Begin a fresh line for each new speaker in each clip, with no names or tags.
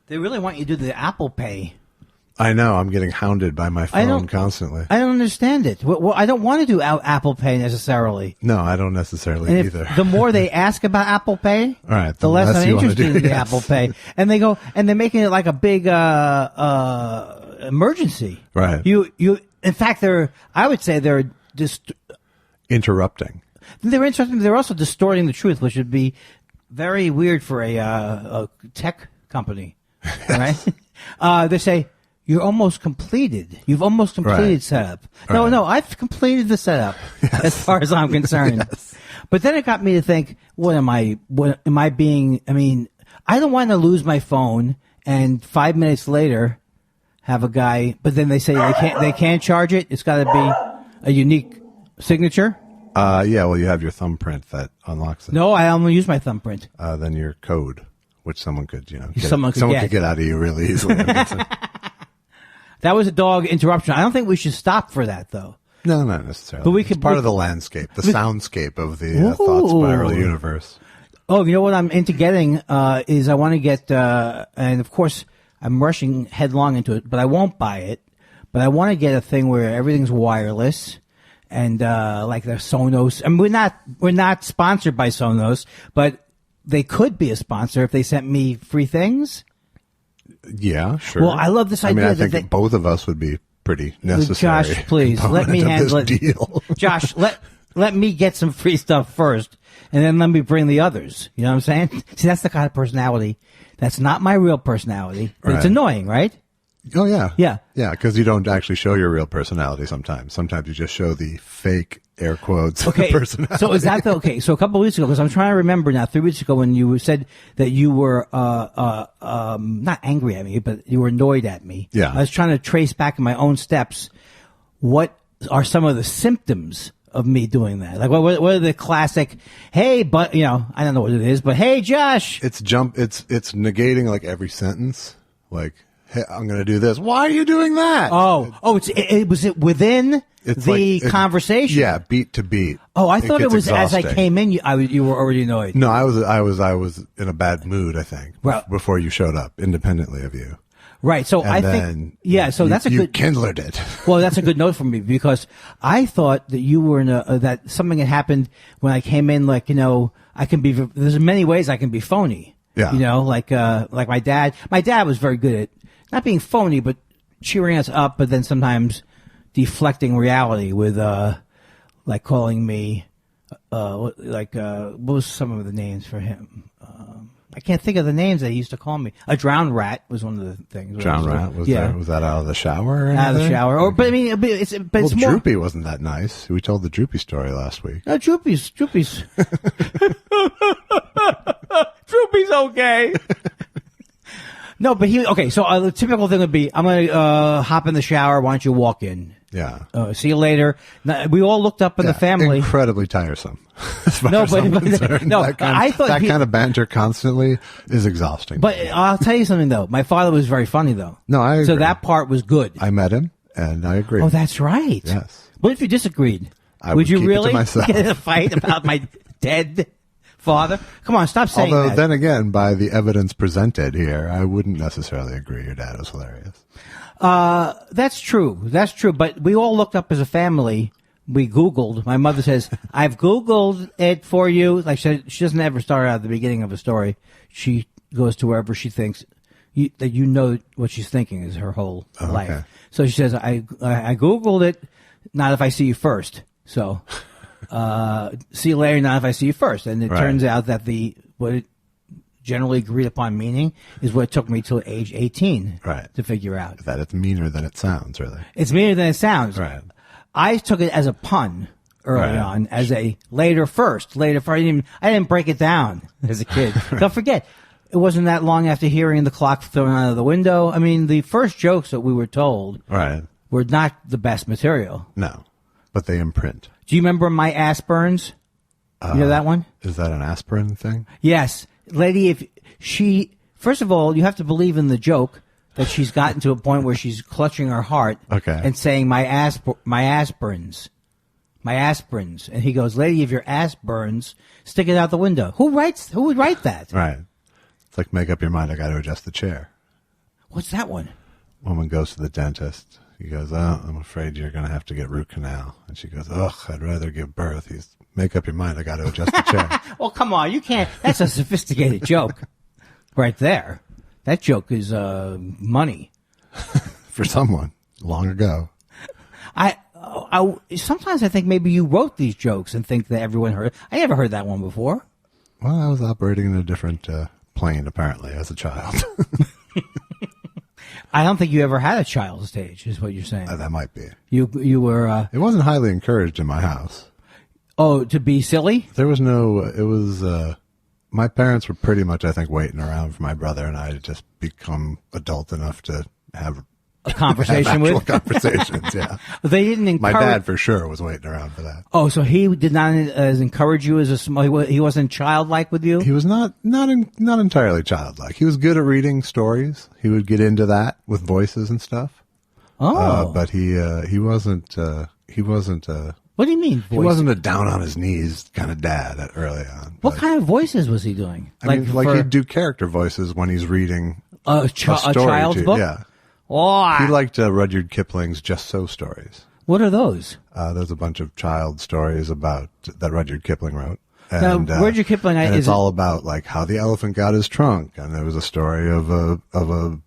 They really want you to do the Apple Pay.
I know. I'm getting hounded by my phone constantly.
I don't understand it. Well, I don't want to do Apple Pay necessarily.
No, I don't necessarily either.
The more they ask about Apple Pay,
all right,
the less I'm interested in the
yes.
Apple Pay. And they go, and they're making it like a big emergency.
Right.
In fact, I would say they're just
interrupting.
They're interesting. They're also distorting the truth, which would be very weird for a tech company, right? They say, you're almost completed. You've almost completed setup. No, I've completed the setup as far as I'm concerned.
Yes.
But then it got me to think, what am I being, I don't want to lose my phone and 5 minutes later have a guy, but then they say they can't charge it. It's got to be a unique signature.
Yeah, well, you have your thumbprint that unlocks it.
No, I only use my thumbprint.
Then your code, which someone could,
someone could
get out of you really easily.
That was a dog interruption. I don't think we should stop for that, though.
No, not necessarily.
But
it's part of the landscape, the soundscape of the thought spiral universe.
Oh, you know what I'm into getting is I want to get, and of course I'm rushing headlong into it, but I won't buy it. But I want to get a thing where everything's wireless. And like the Sonos, we're not sponsored by Sonos, but they could be a sponsor if they sent me free things.
Yeah, sure.
Well, I love this idea.
I think both of us would be pretty necessary.
Josh, please let me handle it.
Deal.
Josh, let me get some free stuff first, and then let me bring the others. You know what I'm saying? See, that's the kind of personality. That's not my real personality, but it's annoying, right?
Oh, yeah.
Yeah.
Yeah, because you don't actually show your real personality sometimes. Sometimes you just show the fake, air quotes, personality.
So is that okay? So a couple of weeks ago, because I'm trying to remember now, 3 weeks ago when you said that you were not angry at me, but you were annoyed at me.
Yeah.
I was trying to trace back in my own steps what are some of the symptoms of me doing that. Like what are the classic, hey, but, I don't know what it is, but hey, Josh.
It's negating like every sentence. Like, hey, I'm going to do this. Why are you doing that?
Was it within the conversation?
Yeah, beat to beat.
Oh, I thought it was
exhausting.
as I came in. You were already annoyed.
No, I was in a bad mood. I think before you showed up, independently of you.
Right. So
and
I think, so that's a good.
You kindlered it.
Well, that's a good note for me because I thought that you were that something had happened when I came in. Like I can be. There's many ways I can be phony.
Yeah.
Like my dad. My dad was very good at not being phony, but cheering us up, but then sometimes deflecting reality with, like calling me, what was some of the names for him? I can't think of the names that he used to call me. A drowned rat was one of the things.
Drowned rat? Was that out of the shower? Or
out of the shower. It's more.
Droopy wasn't that nice. We told the Droopy story last week.
Droopy's. Droopy's okay. No, but so the typical thing would be, I'm going to hop in the shower. Why don't you walk in?
Yeah.
See you later. We all looked up in the family.
Incredibly tiresome.
I thought
that kind of banter constantly is exhausting.
But I'll tell you something though. My father was very funny though.
No, I agree.
So that part was good.
I met him and I agree.
Oh, that's right.
Yes.
What if you disagreed?
Would you
keep
really
it to myself. Get in a fight about my dead father? Come on, stop saying that.
Although then again, by the evidence presented here, I wouldn't necessarily agree your dad was hilarious.
That's true. That's true. But we all looked up as a family. We Googled. My mother says, I've Googled it for you. Like she doesn't ever start out at the beginning of a story. She goes to wherever she thinks that what she's thinking is her whole life. Okay. So she says, I Googled it. Not if I see you first. So, see you later. Not if I see you first. And it turns out that what it generally agreed upon meaning is what it took me till age 18 to figure out.
That it's meaner than it sounds, really.
It's meaner than it sounds.
Right.
I took it as a pun early on, as a later first. I didn't break it down as a kid. Don't forget, it wasn't that long after hearing the clock thrown out of the window. I mean, the first jokes that we were told were not the best material.
No, but they imprint.
Do you remember My Ass Burns? You know that one?
Is that an aspirin thing?
Yes. Lady, first of all, you have to believe in the joke that she's gotten to a point where she's clutching her heart and saying, my ass burns. My ass burns. And he goes, lady, if your ass burns, stick it out the window. Who would write that?
Right. It's like, make up your mind, I got to adjust the chair.
What's that one?
Woman goes to the dentist. He goes, "Oh, I'm afraid you're going to have to get root canal." And she goes, "Ugh, I'd rather give birth." He's, "Make up your mind. I got to adjust the chair."
Well, come on. You can't. That's a sophisticated joke right there. That joke is money.
For someone long ago.
I sometimes I think maybe you wrote these jokes and think that everyone heard it. I never heard that one before.
Well, I was operating in a different plane, apparently, as a child.
I don't think you ever had a child stage, is what you're saying.
That might be.
You were...
It wasn't highly encouraged in my house.
Oh, to be silly?
There was no... It was... my parents were pretty much, I think, waiting around for my brother and I to just become adult enough to have...
A conversation with?
Conversations, yeah.
They didn't encourage...
My dad, for sure, was waiting around for that.
Oh, so he did not encourage you as a small... He wasn't childlike with you?
He was not entirely childlike. He was good at reading stories. He would get into that with voices and stuff.
Oh.
But he wasn't...
What do you mean,
He wasn't a down-on-his-knees kind of dad early on.
What kind of voices was he doing?
I mean, he'd do character voices when he's reading
a child's book?
Yeah.
Oh.
He liked Rudyard Kipling's Just So stories.
What are those?
There's a bunch of child stories about that Rudyard Kipling wrote.
And, now, Rudyard Kipling,
and it's all about like how the elephant got his trunk, and there was a story of an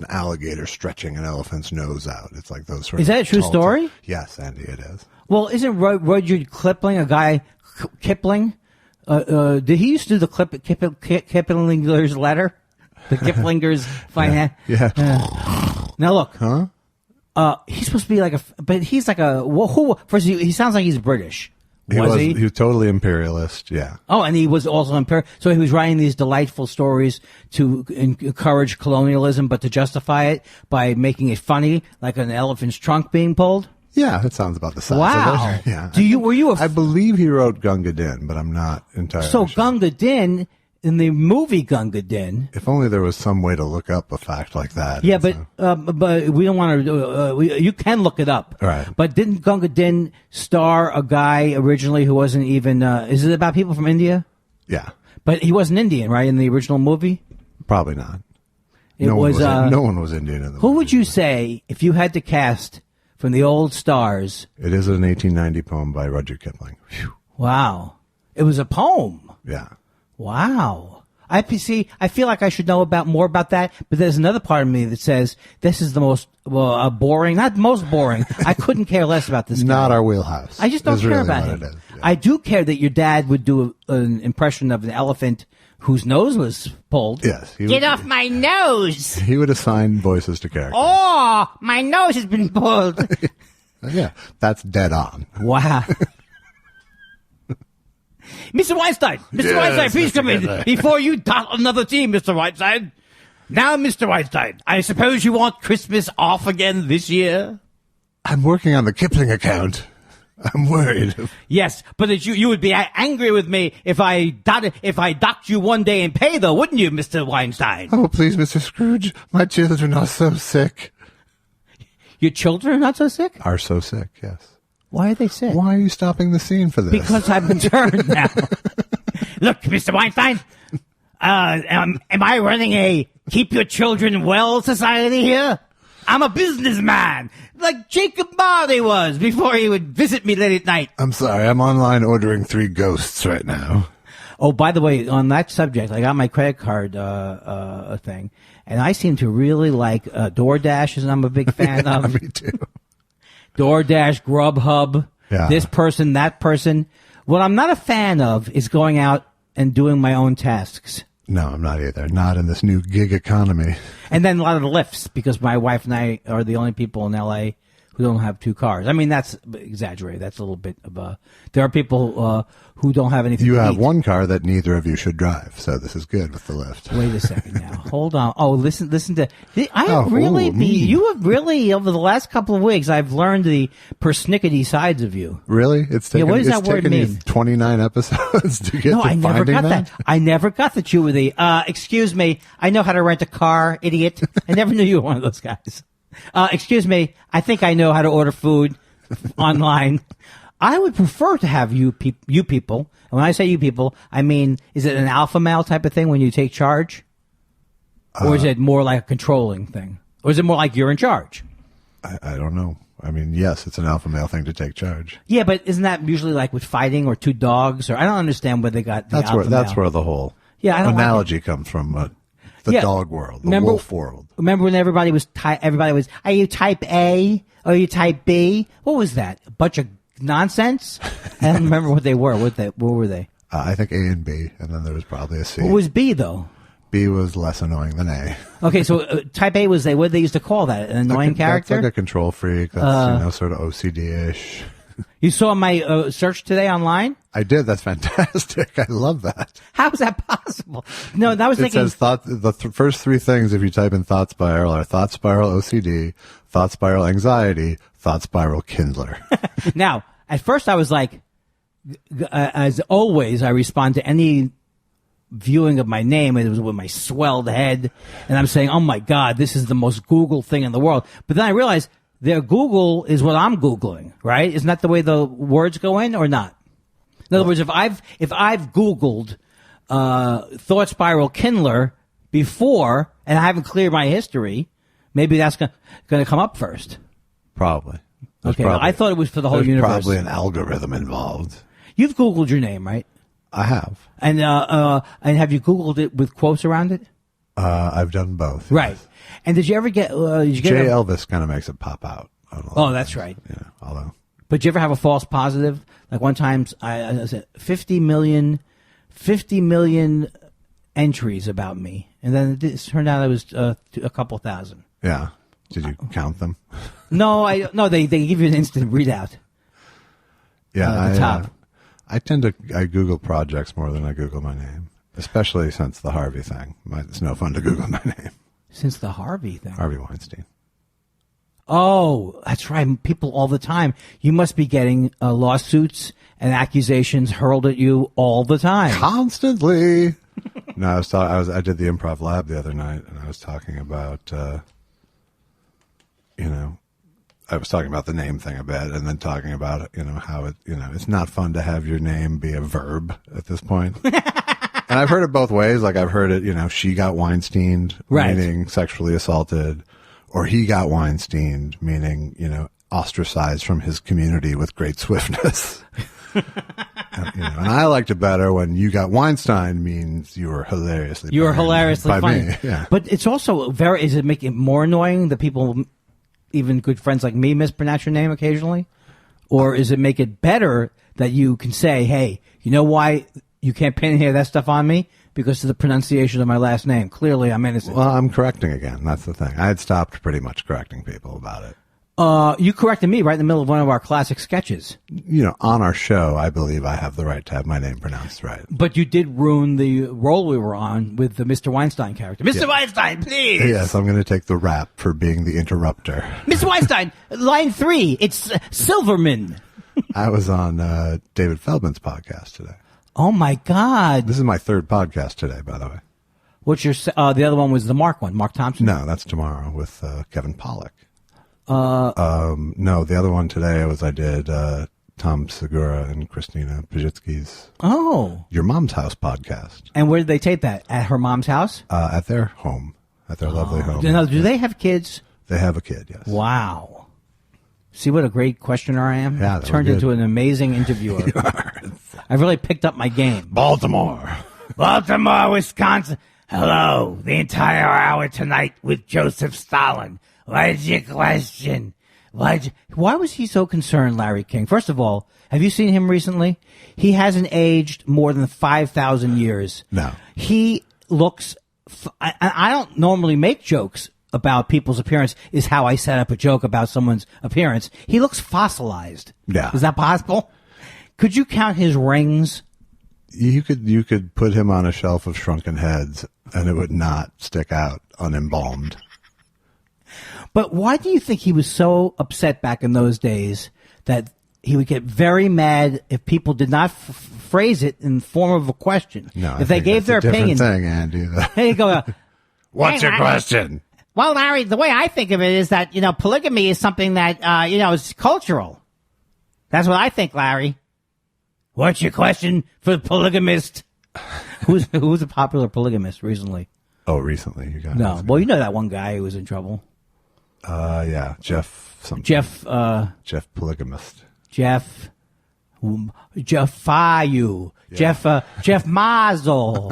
alligator stretching an elephant's nose out. It's like those sort of...
Is that a true story?
Yes, Andy, it is.
Well, isn't Rudyard Kipling a guy? Kipling? Did he used to do the Kiplinger's letter? The Kiplinger's finance.
Yeah.
Now look.
Huh?
He's supposed to be like but he's like who? First, he sounds like he's British. Was he?
He was totally imperialist. Yeah.
Oh, and he was also imperial. So he was writing these delightful stories to encourage colonialism, but to justify it by making it funny, like an elephant's trunk being pulled.
Yeah, that sounds about the size
wow.
of it. Yeah.
Were you?
I believe he wrote Gunga Din, but I'm not entirely
sure.
So
Gunga Din. In the movie Gunga Din.
If only there was some way to look up a fact like that.
Yeah, but we don't want to. You can look it up.
Right.
But didn't Gunga Din star a guy originally who wasn't even? Is it about people from India?
Yeah.
But he wasn't Indian, right? In the original movie.
Probably not.
No one
was Indian in the movie.
Who would you say if you had to cast from the old stars?
It is an 1890 poem by Rudyard Kipling. Whew.
Wow. It was a poem.
Yeah.
Wow. I feel like I should know more about that, but there's another part of me that says this is the most boring, not most boring. I couldn't care less about this guy.
Not our wheelhouse.
I just don't care about him.
Yeah.
I do care that your dad would do an impression of an elephant whose nose was pulled.
Yes.
Get off my nose!
He would assign voices to characters.
Oh, my nose has been pulled.
Yeah, that's dead on.
Wow. Mr. Weinstein, Weinstein, please come in before you dot another team, Mr. Weinstein. Now, Mr. Weinstein, I suppose you want Christmas off again this year?
I'm working on the Kipling account. I'm worried.
Yes, but you would be angry with me if I docked you one day in pay, though, wouldn't you, Mr. Weinstein?
Oh, please, Mr. Scrooge, my children are so sick.
Your children are not so sick?
Are so sick, yes.
Why are they sick?
Why are you stopping the scene for this?
Because I've been turned now. Look, Mr. Weinstein, am I running a keep your children well society here? I'm a businessman, like Jacob Marley was before he would visit me late at night.
I'm sorry, I'm online ordering 3 ghosts right now.
Oh, by the way, on that subject, I got my credit card thing, and I seem to really like DoorDash, as I'm a big fan of.
Me too.
DoorDash, Grubhub, this person, that person. What I'm not a fan of is going out and doing my own tasks.
No, I'm not either. Not in this new gig economy.
And then a lot of the lifts, because my wife and I are the only people in L.A. who don't have 2 cars. I mean, that's exaggerated. That's a little bit of a... There are people who don't have anything to eat.
You have 1 car that neither of you should drive, so this is good with the lift.
Wait a second now. Hold on. Oh, listen to... You have really, over the last couple of weeks, I've learned the persnickety sides of you.
Really? It's taken,
what does that word mean?
29 episodes to get to
I never
finding
got that. I never got that you were the... excuse me, I know how to rent a car, idiot. I never knew you were one of those guys. Excuse me, I think I know how to order food online. I would prefer to have you people. And when I say you people, I mean, is it an alpha male type of thing when you take charge? Or is it more like a controlling thing? Or is it more like you're in charge?
I don't know. I mean, yes, it's an alpha male thing to take charge.
Yeah, but isn't that usually like with fighting or two dogs? Or I don't understand where they got the alpha
That's
male.
where the whole
I don't
analogy comes from. The dog world, the wolf world.
Remember when everybody was, are you type A? Are you type B? What was that? A bunch of nonsense? I don't remember what they were. What were they?
I think A and B, and then there was probably a C.
What was B, though?
B was less annoying than A.
Okay, so type A was what they used to call that? An annoying character?
That's like a control freak. That's, sort of OCD-ish.
You saw my search today online?
I did. That's fantastic. I love that.
How is that possible? No, that was thinking.
It says the first three things if you type in thought spiral are thought spiral OCD, thought spiral anxiety, thought spiral Kindler.
Now, at first I was like, as always, I respond to any viewing of my name. It was with my swelled head, and I'm saying, "Oh my God, this is the most Google thing in the world." But then I realized their Google is what I'm Googling, right? Isn't that the way the words go in, or not? In other words, if I've Googled thought spiral Kindler before, and I haven't cleared my history, maybe that's going to come up first.
Probably.
Okay, I thought it was for the whole universe.
Probably an algorithm involved.
You've Googled your name, right?
I have.
And have you Googled it with quotes around it?
I've done both.
Right. And did you ever get?
Elvis kind of makes it pop out.
Oh, that's right.
Yeah. Although.
But did you ever have a false positive? Like one time, I said 50 million entries about me, and then it turned out it was a couple thousand.
Yeah. Did you count them?
No, they give you an instant readout.
Yeah,
at the top.
I Google projects more than I Google my name, especially since the Harvey thing. It's no fun to Google my name.
Since the Harvey thing.
Harvey Weinstein.
Oh, that's right. People all the time. You must be getting lawsuits and accusations hurled at you all the time.
Constantly. No, I did the Improv Lab the other night, and I was talking about, I was talking about the name thing a bit, and then talking about, how it, it's not fun to have your name be a verb at this point. And I've heard it both ways. Like I've heard it, she got Weinsteined,
right,
meaning sexually assaulted, or he got Weinsteined, meaning, ostracized from his community with great swiftness. And I liked it better when you got Weinstein means you were hilariously funny. Me. Yeah.
But it's also is it making it more annoying that people, even good friends like me, mispronounce your name occasionally? Or is it make it better that you can say, hey, you know why you can't pin any of that stuff on me? Because of the pronunciation of my last name. Clearly, I'm innocent.
Well, I'm correcting again. That's the thing. I had stopped pretty much correcting people about it.
You corrected me right in the middle of one of our classic sketches.
On our show, I believe I have the right to have my name pronounced right.
But you did ruin the role we were on with the Mr. Weinstein character. Mr. Weinstein, please!
Yes, I'm going to take the rap for being the interrupter.
Mr. Weinstein, line 3, it's Silverman.
I was on David Feldman's podcast today.
Oh, my God.
This is my third podcast today, by the way.
What's your the other one was the Mark one, Mark Thompson?
No, that's tomorrow with Kevin Pollak. No, the other one today I did Tom Segura and Christina Pajitsky's Your Mom's House podcast.
And where did they tape that? At her mom's house?
At their home, at their lovely home.
Now, do they have kids?
They have a kid, yes.
Wow. See what a great questioner I am?
Yeah,
turned into an amazing interviewer. I've really picked up my game.
Baltimore,
Wisconsin. Hello, the entire hour tonight with Joseph Stalin. What's your question? Why was he so concerned, Larry King? First of all, have you seen him recently? He hasn't aged more than 5,000 years.
No.
He looks... I don't normally make jokes about people's appearance, is how I set up a joke about someone's appearance. He looks fossilized.
Yeah.
Is that possible? Could you count his rings?
You could put him on a shelf of shrunken heads, and it would not stick out unembalmed.
But why do you think he was so upset back in those days that he would get very mad if people did not phrase it in the form of a question?
No,
if they gave their opinion.
Thing, Andy.
There you go.
What's your question?
Well, Larry, the way I think of it is that, polygamy is something that, is cultural. That's what I think, Larry. What's your question for the polygamist? Who's a popular polygamist recently?
Oh, recently you got
No. Well, you know that one guy who was in trouble.
Yeah, Jeff something.
Jeff
Polygamist.
Jeff Fayu. Yeah. Jeff Mazel.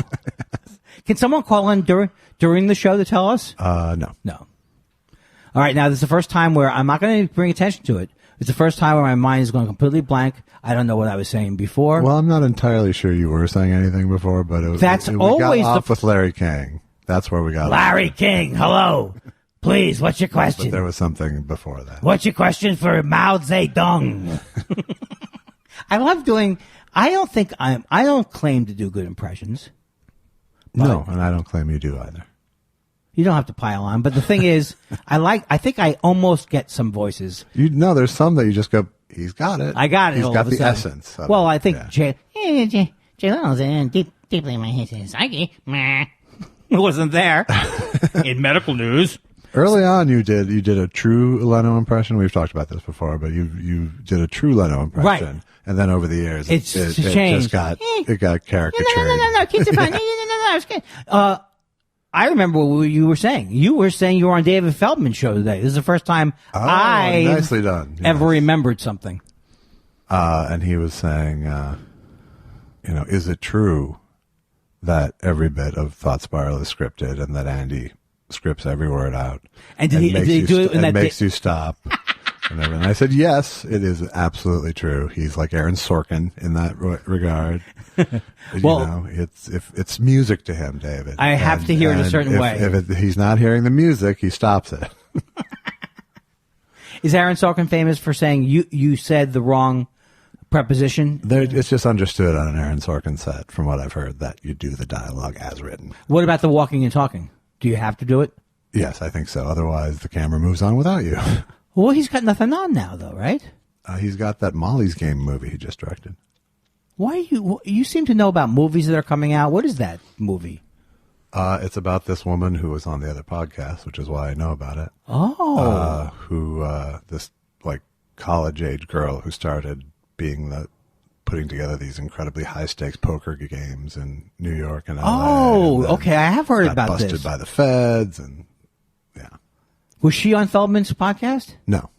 Can someone call in during the show to tell us?
No.
All right, now this is the first time where I'm not going to bring attention to it. It's the first time where my mind is going completely blank. I don't know what I was saying before.
Well, I'm not entirely sure you were saying anything before, but we got off with Larry King. That's where we got
Larry King, hello. Please, what's your question?
But there was something before that.
What's your question for Mao Zedong? I love doing. I don't claim to do good impressions.
No, and I don't claim you do either.
You don't have to pile on, but the thing is, I think I almost get some voices.
There's some that you just go, he's got it.
I got it.
He's got the essence.
Well, I think Jay
Leno's in deeply in my psyche.
wasn't there. In medical news.
Early on, you did a true Leno impression. We've talked about this before, but you did a true Leno impression,
right?
And then over the years, it
changed.
Just got caricatured.
No, keep it fine. No, it's good.
I remember what you were saying. You were saying you were on David Feldman's show today. This is the first time
nicely done.
Ever remembered something.
And he was saying, is it true that every bit of Thought Spiral is scripted and that Andy scripts every word out?
And did he do it?
And makes you stop. And I said, yes, it is absolutely true. He's like Aaron Sorkin in that regard. Well, it's music to him, David.
I have to hear it a certain way.
If he's not hearing the music, he stops it.
Is Aaron Sorkin famous for saying you said the wrong preposition?
It's just understood on an Aaron Sorkin set, from what I've heard, that you do the dialogue as written.
What about the walking and talking? Do you have to do it?
Yes, I think so. Otherwise, the camera moves on without you.
Well, he's got nothing on now, though, right?
He's got that Molly's Game movie he just directed.
Why you seem to know about movies that are coming out? What is that movie?
It's about this woman who was on the other podcast, which is why I know about it.
Oh.
This like college age girl who started putting together these incredibly high stakes poker games in New York and LA.
Oh, okay. I have heard about this.
Busted by the feds and yeah.
Was she on Feldman's podcast?
No.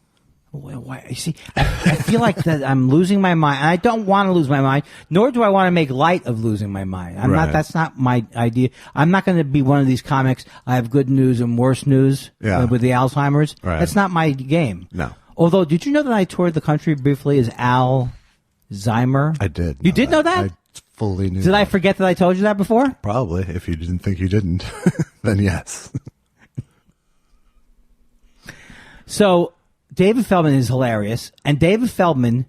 Why? You see, I feel like that I'm losing my mind. And I don't want to lose my mind, nor do I want to make light of losing my mind. That's not my idea. I'm not going to be one of these comics. I have good news and worse news with the Alzheimer's.
Right.
That's not my game.
No.
Although, did you know that I toured the country briefly as Alzheimer?
I did.
You did know that?
I fully knew.
Did I forget that I told you that before?
Probably. If you didn't think you didn't, then yes.
So, David Feldman is hilarious. And David Feldman,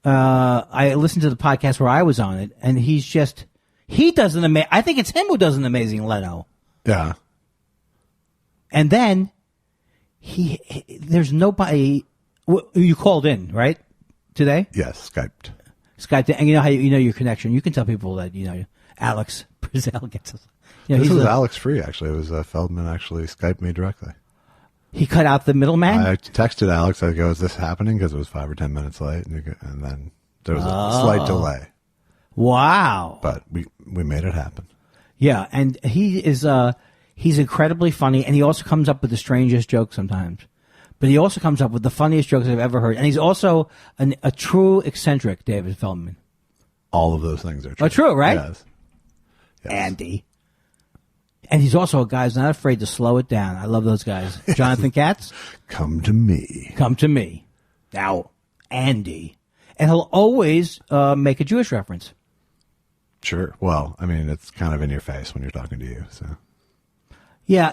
I listened to the podcast where I was on it, and he does an amazing, I think it's him who does an amazing Leno.
Yeah.
And then, there's nobody, you called in, right? Today?
Yes, Skyped.
And you know how you know your connection. You can tell people that, Alex Brazell gets us.
This was Alex Free, actually. It was Feldman actually Skyped me directly.
He cut out the middleman?
I texted Alex. I go, is this happening? Because it was 5 or 10 minutes late. And then there was a slight delay.
Wow.
But we made it happen.
Yeah, and he's incredibly funny, and he also comes up with the strangest jokes sometimes. But he also comes up with the funniest jokes I've ever heard. And he's also a true eccentric, David Feldman.
All of those things are true.
Oh, true, right?
Yes.
Andy. And he's also a guy who's not afraid to slow it down. I love those guys. Jonathan Katz?
Come to me.
Come to me. Now, Andy. And he'll always make a Jewish reference.
Sure. Well, I mean, it's kind of in your face when you're talking to you. So.
Yeah,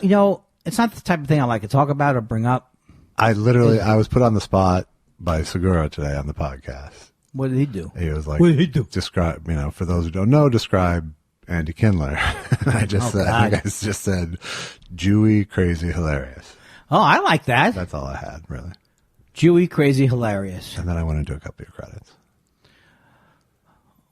it's not the type of thing I like to talk about or bring up.
I was put on the spot by Segura today on the podcast.
What did he do?
He was like,
what did he do?
Describe, for those who don't know, describe Andy Kindler. And I just said, Jewy, crazy, hilarious.
Oh, I like that.
That's all I had, really.
Jewy, crazy, hilarious.
And then I went into a couple of your credits.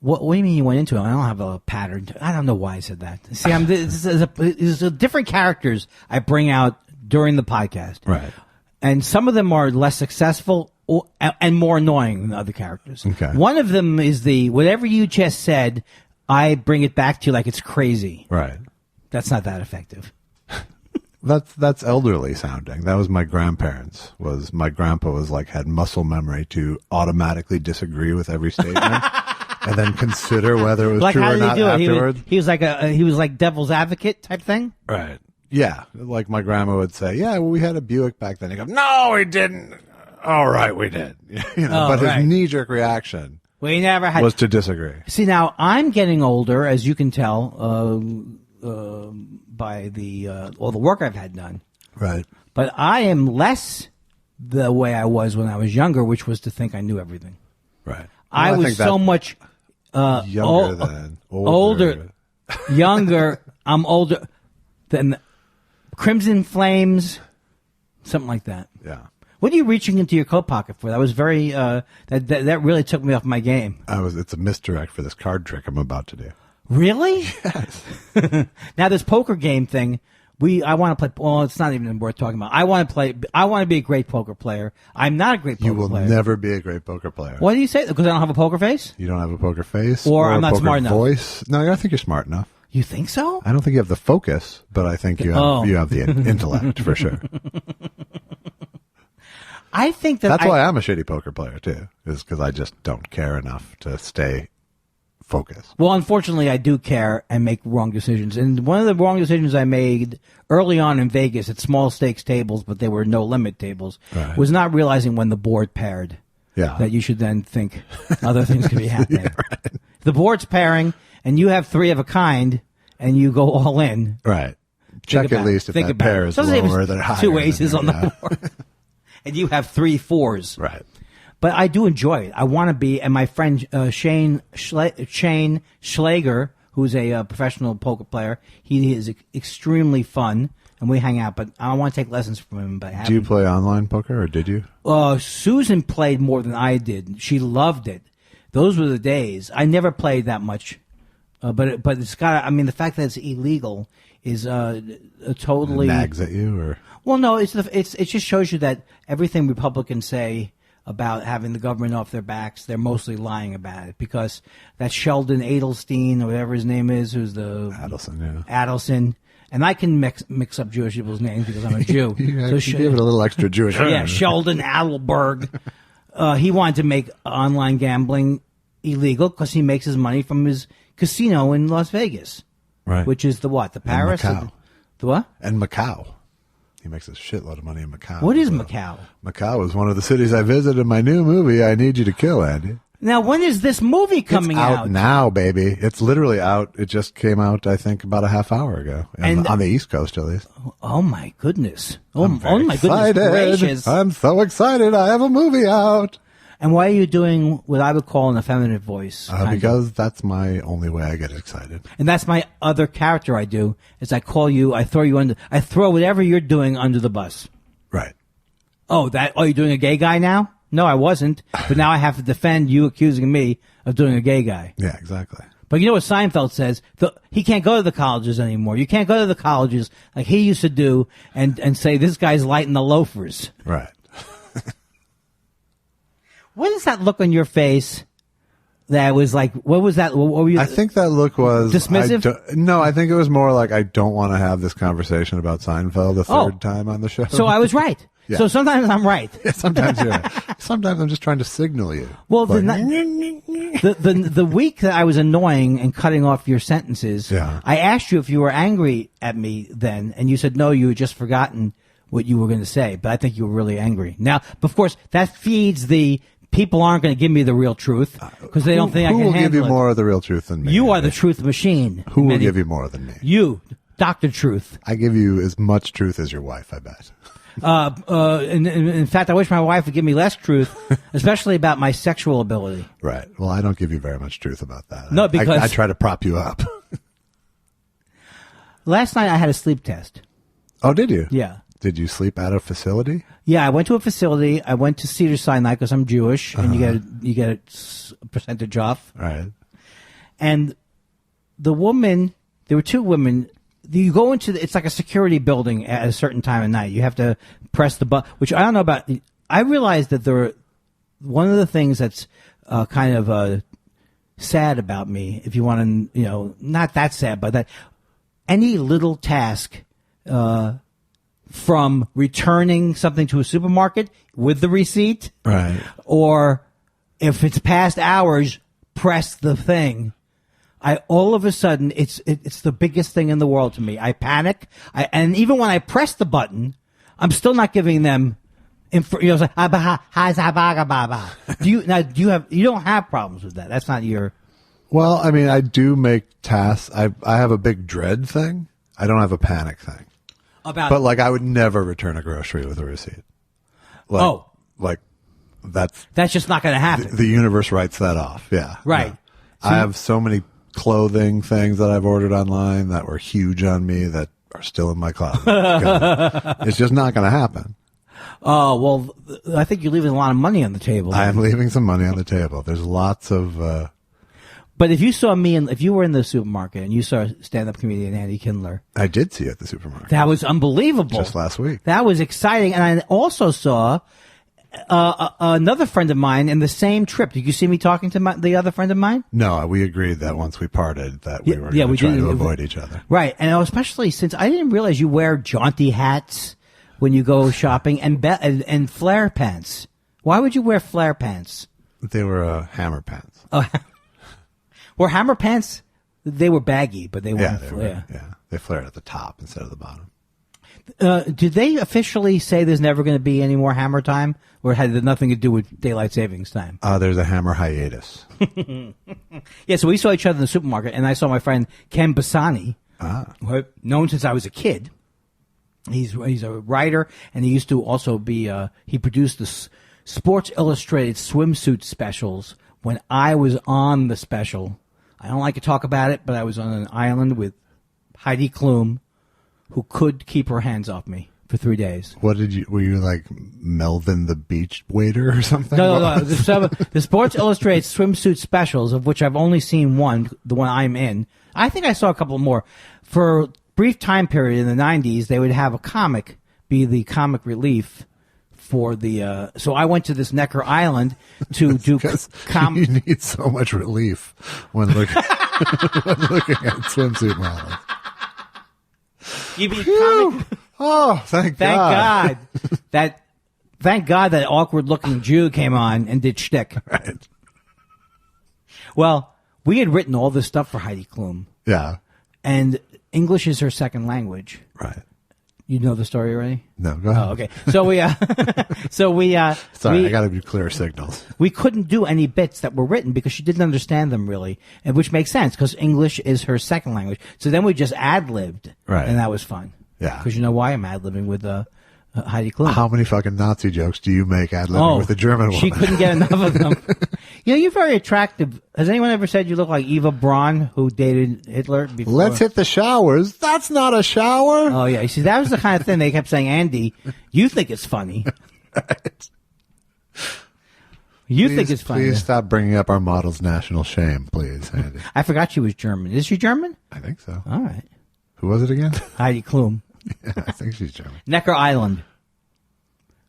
What do you mean you went into it? I don't have a pattern. I don't know why I said that. See, there's different characters I bring out during the podcast.
Right.
And some of them are less successful and more annoying than other characters.
Okay.
One of them is whatever you just said, I bring it back to you like it's crazy.
Right.
That's not that effective.
That's elderly sounding. That was my grandparents. My grandpa was like had muscle memory to automatically disagree with every statement and then consider whether it was
Like,
true
how
or
did he
not
do it?
afterwards.
He was like devil's advocate type thing.
Right. Yeah. Like my grandma would say, yeah, well, we had a Buick back then. He goes, no, we didn't. All right, we did. But
right.
his knee-jerk reaction
Well, he never had.
was to disagree.
See, now I'm getting older, as you can tell by all the work I've had done.
Right.
But I am less the way I was when I was younger, which was to think I knew everything.
Right.
I
Well,
was
think
so
that
much
younger than
older, younger. I'm older than Crimson Flames, something like that.
Yeah.
What are you reaching into your coat pocket for? That was very that really took me off my game.
It's a misdirect for this card trick I'm about to do.
Really? Yes. Now this poker game thing, I want to play. Well, it's not even worth talking about. I want to play. I want to be a great poker player. I'm not a great poker player.
You will never be a great poker player.
Why do you say that? Because I don't have a poker face?
You don't have a poker face,
Or I'm
a
not
poker
smart enough.
voice. No, I think you're smart enough.
You think so?
I don't think you have the focus, but I think you have the intellect for sure.
I think
That's why I'm a shitty poker player too, is because I just don't care enough to stay focused.
Well, unfortunately, I do care and make wrong decisions. And one of the wrong decisions I made early on in Vegas at small stakes tables, but they were no limit tables, was not realizing when the board paired.
Yeah.
That you should then think other things could be happening.
Yeah, right.
The board's pairing, and you have three of a kind, and you go all in.
Right. Check at least if that pair is lower than higher.
Two aces
than
on the board. And you have 3 4s.
Right.
But I do enjoy it. I want to be, and my friend Shane Schlager, who's a professional poker player, he is extremely fun, and we hang out. But I want to take lessons from him. But
do you play online poker, or did you?
Susan played more than I did. She loved it. Those were the days. I never played that much, but it's got. I mean, the fact that it's illegal is totally
It nags at you, or
well, no. It just shows you that everything Republicans say about having the government off their backs, they're mostly lying about it, because that Sheldon Adelstein, or whatever his name is, who's the
Adelson,
Adelson, and I can mix up Jewish people's names because I'm a Jew.
you give it a little extra Jewish.
Yeah, Sheldon Adelberg. He wanted to make online gambling illegal because he makes his money from his casino in Las Vegas,
right?
Which is the what? The Paris?
Macau.
The what?
And Macau. He makes a shitload of money in Macau.
What is Macau?
Macau is one of the cities I visited in my new movie, I Need You to Kill, Andy.
Now, when is this movie coming
out? It's out now, baby. It's literally out. It just came out, I think, about a half hour ago. On the East Coast, at least.
Oh, my goodness. Oh, my goodness
excited.
gracious.
I'm so excited. I have a movie out.
And why are you doing what I would call an effeminate voice?
Because that's my only way I get excited.
And that's my other character I do, is I call you, I throw whatever you're doing under the bus.
Right.
Oh, you're doing a gay guy now? No, I wasn't. But now I have to defend you accusing me of doing a gay guy.
Yeah, exactly.
But you know what Seinfeld says? He can't go to the colleges anymore. You can't go to the colleges like he used to do and say, this guy's lighting the loafers.
Right.
What is that look on your face that was like, what was that? What were you?
I think that look was
dismissive.
No, I think it was more like, I don't want to have this conversation about Seinfeld a third time on the show.
So I was right.
Yeah.
So sometimes I'm right.
Yeah, sometimes you're right. Sometimes I'm just trying to signal you.
Well,
like,
the week that I was annoying and cutting off your sentences, I asked you if you were angry at me then, and you said no, you had just forgotten what you were going to say. But I think you were really angry. Now, of course, that feeds the people aren't going to give me the real truth because they don't think I can handle it.
Who will give you more of the real truth than me?
You are the truth machine.
Who will give you more than me?
You, Dr. Truth.
I give you as much truth as your wife, I bet.
In fact, I wish my wife would give me less truth, especially about my sexual ability.
Right. Well, I don't give you very much truth about that.
No, because
I try to prop you up.
Last night I had a sleep test.
Oh, did you?
Yeah.
Did you sleep at a facility?
Yeah, I went to a facility. I went to Cedars-Sinai because I'm Jewish, and you get a percentage off.
Right.
And there were 2 women. You go into it's like a security building at a certain time of night. You have to press the button, which I don't know about. I realized that one of the things that's kind of sad about me, if you want to, not that sad, but that any little task from returning something to a supermarket with the receipt,
Right.
or if it's past hours, press the thing. All of a sudden, it's the biggest thing in the world to me. I panic, and even when I press the button, I'm still not giving them. Do you don't have problems with that? That's not your.
Well, I mean, I do make tasks. I have a big dread thing. I don't have a panic thing. But like, I would never return a grocery with a receipt. Like that's
just not going to happen.
The universe writes that off. Yeah,
right.
Yeah. So I have so many clothing things that I've ordered online that were huge on me that are still in my closet. It's just not going to happen.
Oh, well, I think you're leaving a lot of money on the table.
I am leaving some money on the table. There's lots of.
But if you saw me, if you were in the supermarket and you saw stand-up comedian Heidi Kindler,
I did see you at the supermarket.
That was unbelievable.
Just last week.
That was exciting, and I also saw another friend of mine in the same trip. Did you see me talking to the other friend of mine?
No, we agreed that once we parted that we were going to try to avoid each other.
Right, and especially since I didn't realize you wear jaunty hats when you go shopping and flare pants. Why would you wear flare pants?
They were hammer pants.
Oh, were hammer pants? They were baggy, but they weren't flare.
They flared at the top instead of the bottom.
Did they officially say there's never going to be any more hammer time, or had it nothing to do with daylight savings time?
There's a hammer hiatus.
Yeah, so we saw each other in the supermarket, and I saw my friend Ken Bassani, who I've known since I was a kid. He's a writer, and he used to also be he produced the Sports Illustrated swimsuit specials when I was on the special. I don't like to talk about it, but I was on an island with Heidi Klum, who could keep her hands off me for 3 days.
Were you like Melvin the beach waiter or something?
No. The Sports Illustrated swimsuit specials, of which I've only seen one, the one I'm in. I think I saw a couple more. For a brief time period in the 90s, they would have a comic be the comic relief for the, so I went to this Necker Island to do
You need so much relief when looking at swimsuit models.
You mean comic?
Oh, thank God.
Thank God that awkward-looking Jew came on and did shtick.
Right.
Well, we had written all this stuff for Heidi Klum.
Yeah.
And English is her second language.
Right.
You know the story already?
No, go ahead.
Oh, okay. So we,
Sorry, I got to do clear signals.
We couldn't do any bits that were written because she didn't understand them really, and which makes sense because English is her second language. So then we just ad-libbed.
Right.
And that was fun.
Yeah.
Because you know why I'm ad-libbing with Heidi Klum.
How many fucking Nazi jokes do you make ad-libbing with a German woman?
She couldn't get enough of them. You're very attractive. Has anyone ever said you look like Eva Braun, who dated Hitler before?
Let's hit the showers. That's not a shower.
Oh, yeah. You see, that was the kind of thing they kept saying, Andy, you think it's funny.
Right.
You think it's funny.
Please stop bringing up our model's national shame, please, Andy.
I forgot she was German. Is she German?
I think so.
All right.
Who was it again?
Heidi Klum.
Yeah, I think she's German.
Necker Island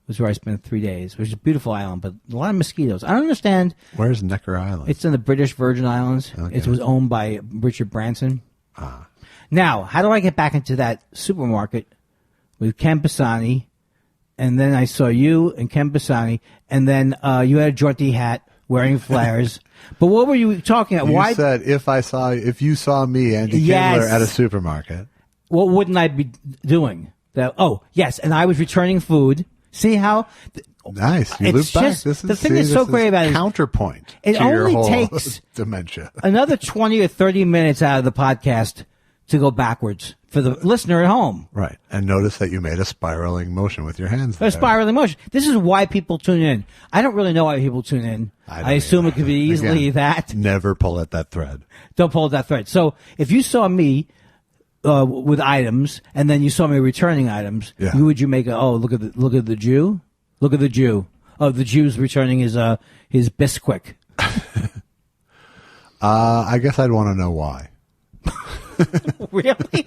was where I spent 3 days, which is a beautiful island, but a lot of mosquitoes. I don't understand.
Where's Necker Island?
It's in the British Virgin Islands.
Okay.
It was owned by Richard Branson. Now, how do I get back into that supermarket with Ken Bassani, and then I saw you and Ken Bassani, and then you had a jaunty hat wearing flares. But what were you talking about?
You said if you saw me, Andy Kindler, at a supermarket.
What wouldn't I be doing? Oh, yes, and I was returning food. See how
nice you loop back. This
the thing that's so great about it.
Counterpoint.
It
to your
only
whole
takes
dementia.
Another 20 or 30 minutes out of the podcast to go backwards for the listener at home.
Right, and notice that you made a spiraling motion with your hands.
A spiraling motion. This is why people tune in. I don't really know why people tune in. I assume it could be easily that.
Never pull at that thread.
Don't pull at that thread. So if you saw me with items, and then you saw me returning items, would you make look at the Jew? Look at the Jew. Oh, the Jew's returning his Bisquick.
I guess I'd want to know why.
Really?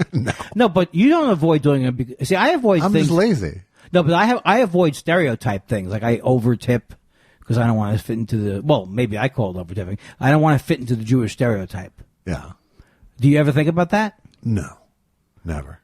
No, but you don't avoid doing it. See, I avoid
I'm
things.
just lazy.
No, but I avoid stereotype things. Like I overtip because I don't want to fit into maybe I call it overtipping. I don't want to fit into the Jewish stereotype.
Yeah.
Do you ever think about that?
No. Never.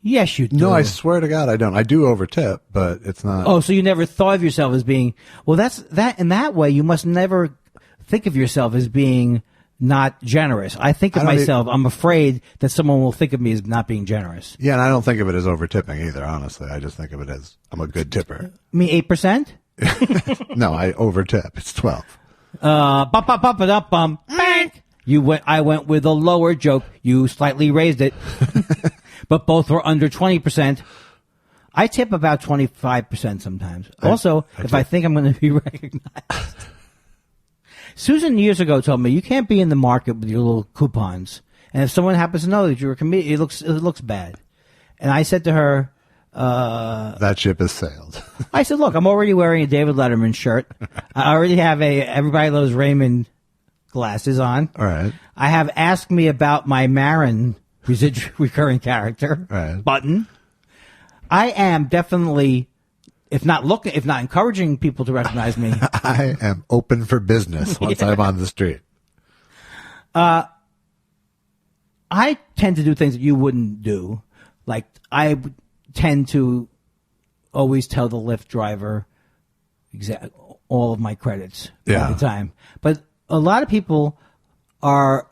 Yes, you do.
No, I swear to God, I don't. I do over tip, but it's not.
Oh, so you never thought of yourself as being, well, that's that, in that way, you must never think of yourself as being not generous. I think of myself, I'm afraid that someone will think of me as not being generous.
Yeah, and I don't think of it as over tipping either, honestly. I just think of it as I'm a good tipper.
Me 8%?
No, I over tip. It's 12.
Bang! I went with a lower joke. You slightly raised it. But both were under 20%. I tip about 25% sometimes. Also, if I think I'm going to be recognized. Susan years ago told me, you can't be in the market with your little coupons. And if someone happens to know that you're a comedian, it looks bad. And I said to her,
that ship has sailed.
I said, look, I'm already wearing a David Letterman shirt. I already have Everybody Loves Raymond glasses on.
All right.
I have Ask Me About My Marin recurring character button. I am definitely, if not encouraging people to recognize me.
I am open for business once I'm on the street.
I tend to do things that you wouldn't do. Like, I tend to always tell the Lyft driver all of my credits all the time. But a lot of people are,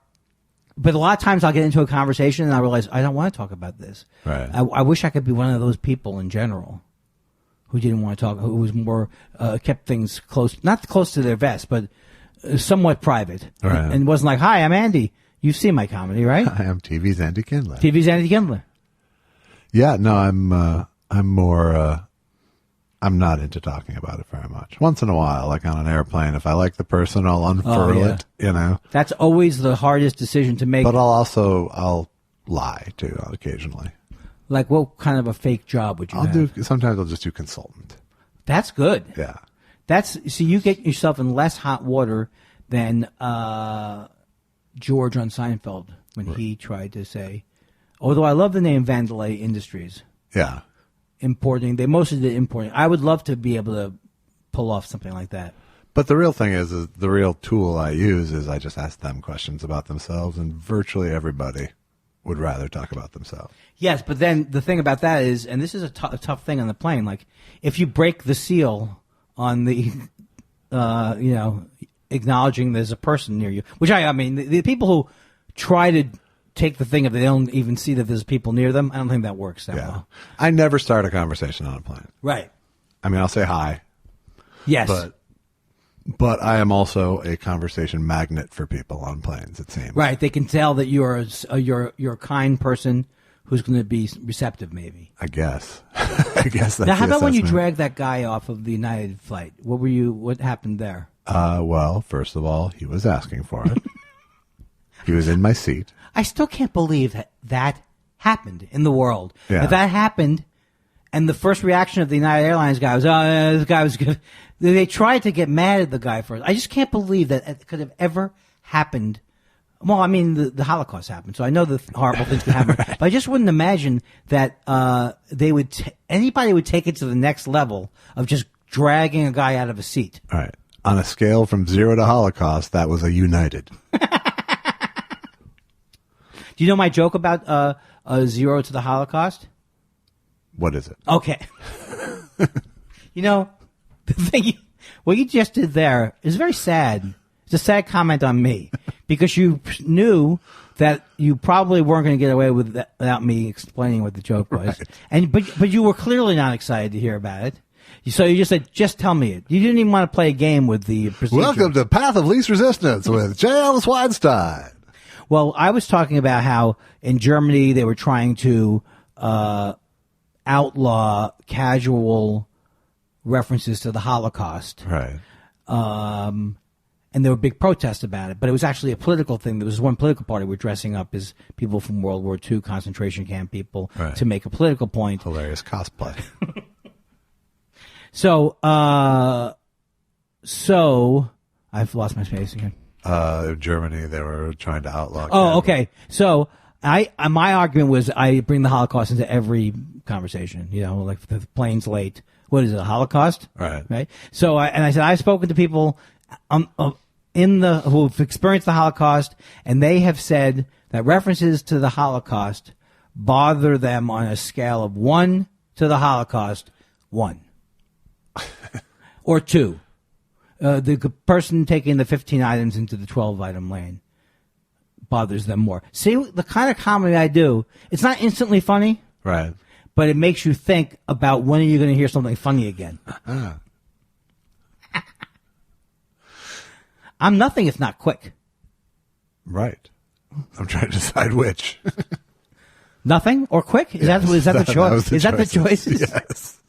but a lot of times I'll get into a conversation and I realize I don't want to talk about this.
Right.
I wish I could be one of those people in general who didn't want to talk, who was more, kept things close, not close to their vest, but somewhat private.
Right.
And wasn't like, hi, I'm Andy. You've seen my comedy, right?
I am TV's Andy Kindler.
TV's Andy Kindler.
Yeah, no, I'm more, I'm not into talking about it very much. Once in a while, like on an airplane, if I like the person, I'll unfurl it, you know.
That's always the hardest decision to make.
But I'll lie too occasionally.
Like, what kind of a fake job would you have?
Sometimes I'll just do consultant.
That's good.
Yeah.
So you get yourself in less hot water than George on Seinfeld when he tried to say, although I love the name Vandelay Industries.
Yeah.
They mostly did importing. I would love to be able to pull off something like that.
But the real thing is the real tool I use is I just ask them questions about themselves, and virtually everybody would rather talk about themselves.
Yes, but then the thing about that is, and this is a tough thing on the plane, like if you break the seal on the, acknowledging there's a person near you, which I mean, the people who try to take the thing if they don't even see that there's people near them, I don't think that works that well.
I never start a conversation on a plane.
Right.
I mean, I'll say hi.
Yes.
But I am also a conversation magnet for people on planes, it seems.
Right. They can tell that you're a kind person who's going to be receptive, maybe.
I guess. I guess that's
now, how
the
about when you
assessment.
dragged that guy off of the United flight? What happened there?
Well, first of all, he was asking for it. He was in my seat.
I still can't believe that happened in the world.
Yeah.
If that happened, and the first reaction of the United Airlines guy was, this guy was good. They tried to get mad at the guy first. I just can't believe that it could have ever happened. Well, I mean, the Holocaust happened, so I know the horrible things could happen. But I just wouldn't imagine that anybody would take it to the next level of just dragging a guy out of a seat.
All right. On a scale from 0 to Holocaust, that was a United.
Do you know my joke about 0 to the Holocaust?
What is it?
Okay. What you just did there is very sad. It's a sad comment on me because you knew that you probably weren't going to get away with that without me explaining what the joke was. Right. But you were clearly not excited to hear about it. So you just said, just tell me it. You didn't even want to play a game with the procedure.
Welcome to Path of Least Resistance with J. Elvis Weinstein.
Well, I was talking about how in Germany they were trying to outlaw casual references to the Holocaust.
Right.
And there were big protests about it, but it was actually a political thing. There was one political party were dressing up as people from World War II concentration camp people to make a political point.
Hilarious cosplay.
So I've lost my space again.
In Germany, they were trying to outlaw.
Oh, okay. So my argument was I bring the Holocaust into every conversation. You know, like the plane's late. What is it? A Holocaust?
Right.
So I said I've spoken to people who've experienced the Holocaust, and they have said that references to the Holocaust bother them on a scale of 1 to the Holocaust, 1. Or 2. The person taking the 15 items into the 12-item lane bothers them more. See, the kind of comedy I do, it's not instantly funny.
Right.
But it makes you think about when are you going to hear something funny again. I'm nothing if not quick.
Right. I'm trying to decide which.
Nothing or quick? Is that the choice? Is that the choices?
Yes.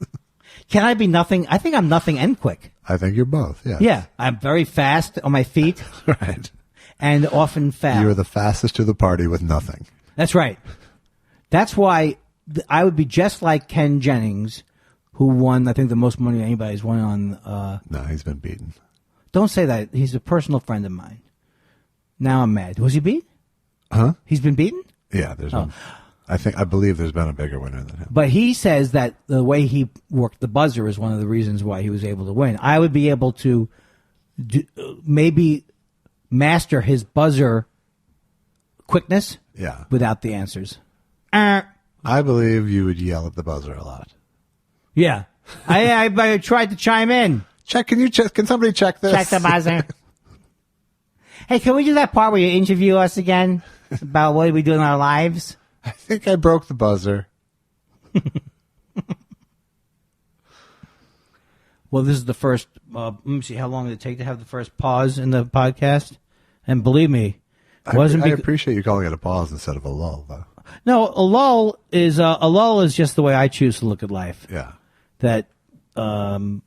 Can I be nothing? I think I'm nothing and quick.
I think you're both, yes.
Yeah. I'm very fast on my feet.
Right.
And often fast.
You're the fastest to the party with nothing.
That's right. That's why I would be just like Ken Jennings, who won, I think, the most money anybody's won on...
No, he's been beaten.
Don't say that. He's a personal friend of mine. Now I'm mad. Was he beat?
Huh?
He's been beaten?
Yeah, there's one. I believe there's been a bigger winner than him.
But he says that the way he worked the buzzer is one of the reasons why he was able to win. I would be able to maybe master his buzzer quickness without the answers.
I believe you would yell at the buzzer a lot.
Yeah. I tried to chime in.
Can somebody check this?
Check the buzzer.
Hey, can we do that part where you interview us again about what we do in our lives?
I think I broke the buzzer.
Well, this is the first, let me see, how long did it take to have the first pause in the podcast? And believe me,
I appreciate you calling it a pause instead of a lull, though.
No, a lull is just the way I choose to look at life.
Yeah.
That, no,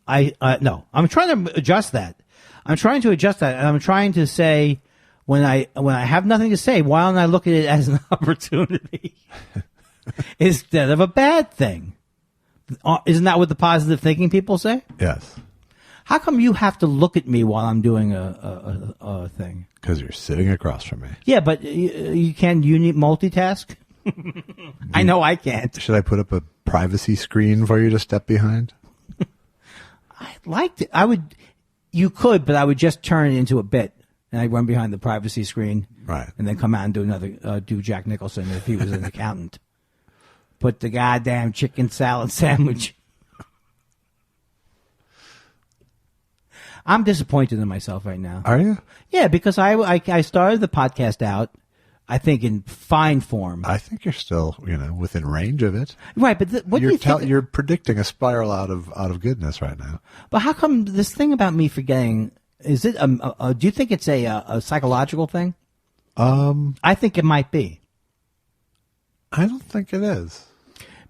I'm trying to adjust that. And I'm trying to say, when I have nothing to say, why don't I look at it as an opportunity instead of a bad thing? Isn't that what the positive thinking people say?
Yes.
How come you have to look at me while I'm doing a thing?
Because you're sitting across from me.
Yeah, but you need multitask? I know I can't.
Should I put up a privacy screen for you to step behind?
I'd like to. You could, but I would just turn it into a bit. And I'd run behind the privacy screen.
Right.
And then come out and do another, do Jack Nicholson if he was an accountant. Put the goddamn chicken salad sandwich. I'm disappointed in myself right now.
Are you?
Yeah, because I started the podcast out, I think, in fine form.
I think you're still, within range of it.
Right, but what do you think?
You're predicting a spiral out of goodness right now.
But how come this thing about me forgetting? Is it? Do you think it's a psychological thing? I think it might be.
I don't think it is.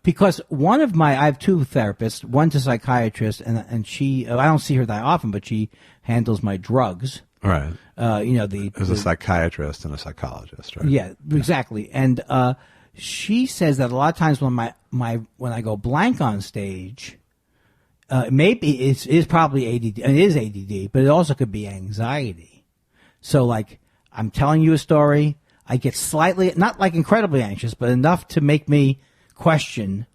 Because I have two therapists. One's a psychiatrist, and she. I don't see her that often, but she handles my drugs.
Right.
There's
a psychiatrist and a psychologist, right?
Yeah, exactly. And she says that a lot of times when when I go blank on stage, maybe it is probably ADD. It is ADD, but it also could be anxiety. So, like, I'm telling you a story, I get slightly, not like incredibly anxious, but enough to make me question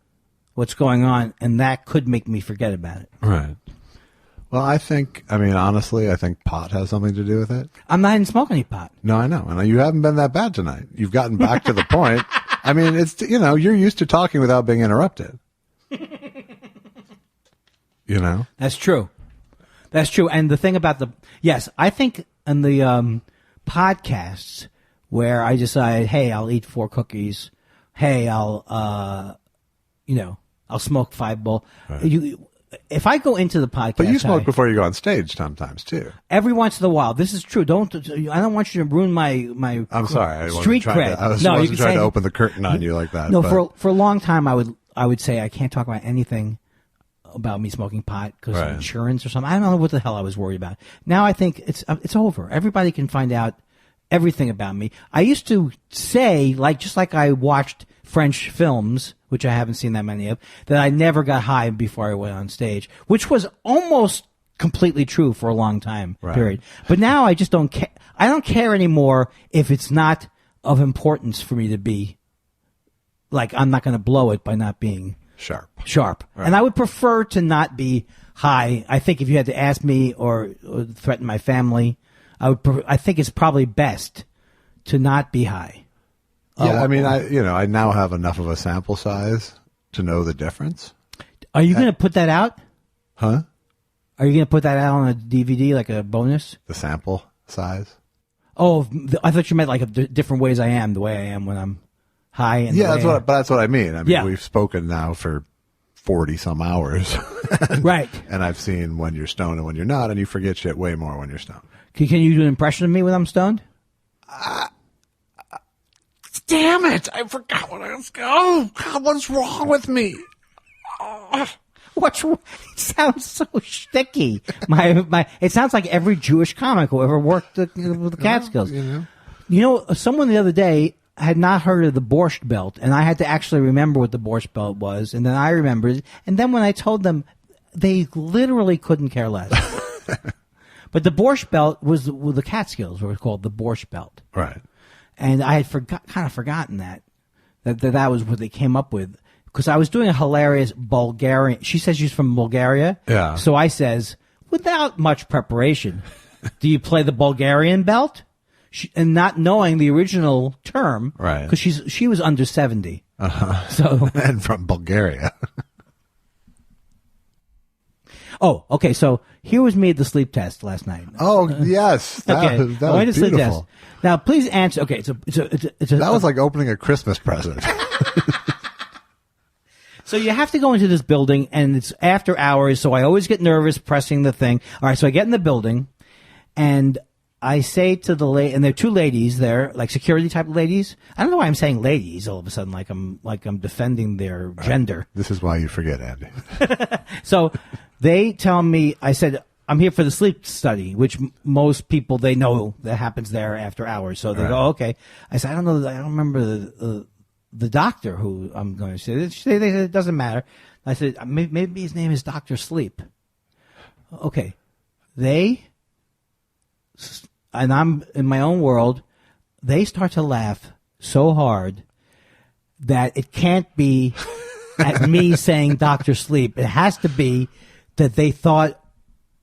what's going on, and that could make me forget about it.
Right. Well, honestly, I think pot has something to do with it.
I didn't smoke any pot.
No, I know. And you haven't been that bad tonight. You've gotten back to the point. It's, you're used to talking without being interrupted.
That's true. That's true. And the thing about I think in the podcasts where I decide, hey, I'll eat 4 cookies. Hey, I'll smoke 5 bowls. Right. If I go into the podcast,
but you smoke before you go on stage sometimes too.
Every once in a while, this is true. I don't want you to ruin my.
I'm sorry.
Street cred.
I wasn't trying to open the curtain on you like that.
No, for a long time, I would say I can't talk about anything about me smoking pot because of insurance or something. I don't know what the hell I was worried about. Now I think it's over. Everybody can find out everything about me. I used to say, just like I watched French films, which I haven't seen that many of, that I never got high before I went on stage, which was almost completely true for a long time, period. But now I just don't care. I don't care anymore if it's not of importance for me to be, I'm not going to blow it by not being
sharp.
Right. And I would prefer to not be high. I think if you had to ask me or threaten my family, I think it's probably best to not be high.
Yeah, I mean, I now have enough of a sample size to know the difference.
Are you going to put that out?
Huh?
Are you going to put that out on a DVD, like a bonus?
The sample size?
Oh, I thought you meant like different ways I am, the way I am when I'm high. And
Yeah, that's what I mean. I mean,
Yeah.
we've spoken now for 40 some hours.
Right.
And I've seen when you're stoned and when you're not, and you forget shit way more when you're stoned.
Can you do an impression of me when I'm stoned?
Damn it! I forgot what I was. Oh, God, what's wrong with me?
What's wrong? It sounds so sticky. It sounds like every Jewish comic who ever worked with the Catskills. You know, someone the other day had not heard of the Borscht Belt, and I had to actually remember what the Borscht Belt was, and then I remembered, and then when I told them, they literally couldn't care less. But the Borscht Belt was the Catskills were called the Borscht Belt.
Right.
And I had kind of forgotten that was what they came up with. Because I was doing a hilarious Bulgarian. She says she's from Bulgaria. Yeah. So I says, without much preparation, do you play the Bulgarian belt? And not knowing the original term.
Right.
Because she was under 70.
Uh-huh.
So.
And from Bulgaria.
Oh, okay. So here was me at the sleep test last night.
Oh, yes. That was beautiful. Sleep test.
Now, please answer. Okay,
that was like opening a Christmas present.
So you have to go into this building, and it's after hours, so I always get nervous pressing the thing. All right, so I get in the building, and I say to the lady, and there are two ladies there, like security type ladies. I don't know why I'm saying ladies all of a sudden, like I'm defending their gender.
This is why you forget, Andy.
So they tell me, I said, I'm here for the sleep study, which most people, they know that happens there after hours. So they go, okay. I said, I don't know, I don't remember the doctor who I'm going to see. They said, it doesn't matter. I said, maybe his name is Dr. Sleep. Okay. And I'm in my own world, they start to laugh so hard that it can't be at me saying Dr. Sleep. It has to be that they thought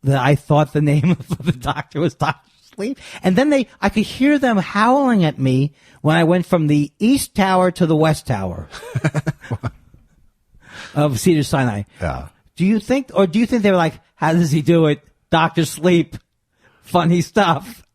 that I thought the name of the doctor was Dr. Sleep. And then I could hear them howling at me when I went from the East Tower to the West Tower of Cedar Sinai.
Yeah.
Do you think they were like, how does he do it? Dr. Sleep. Funny stuff.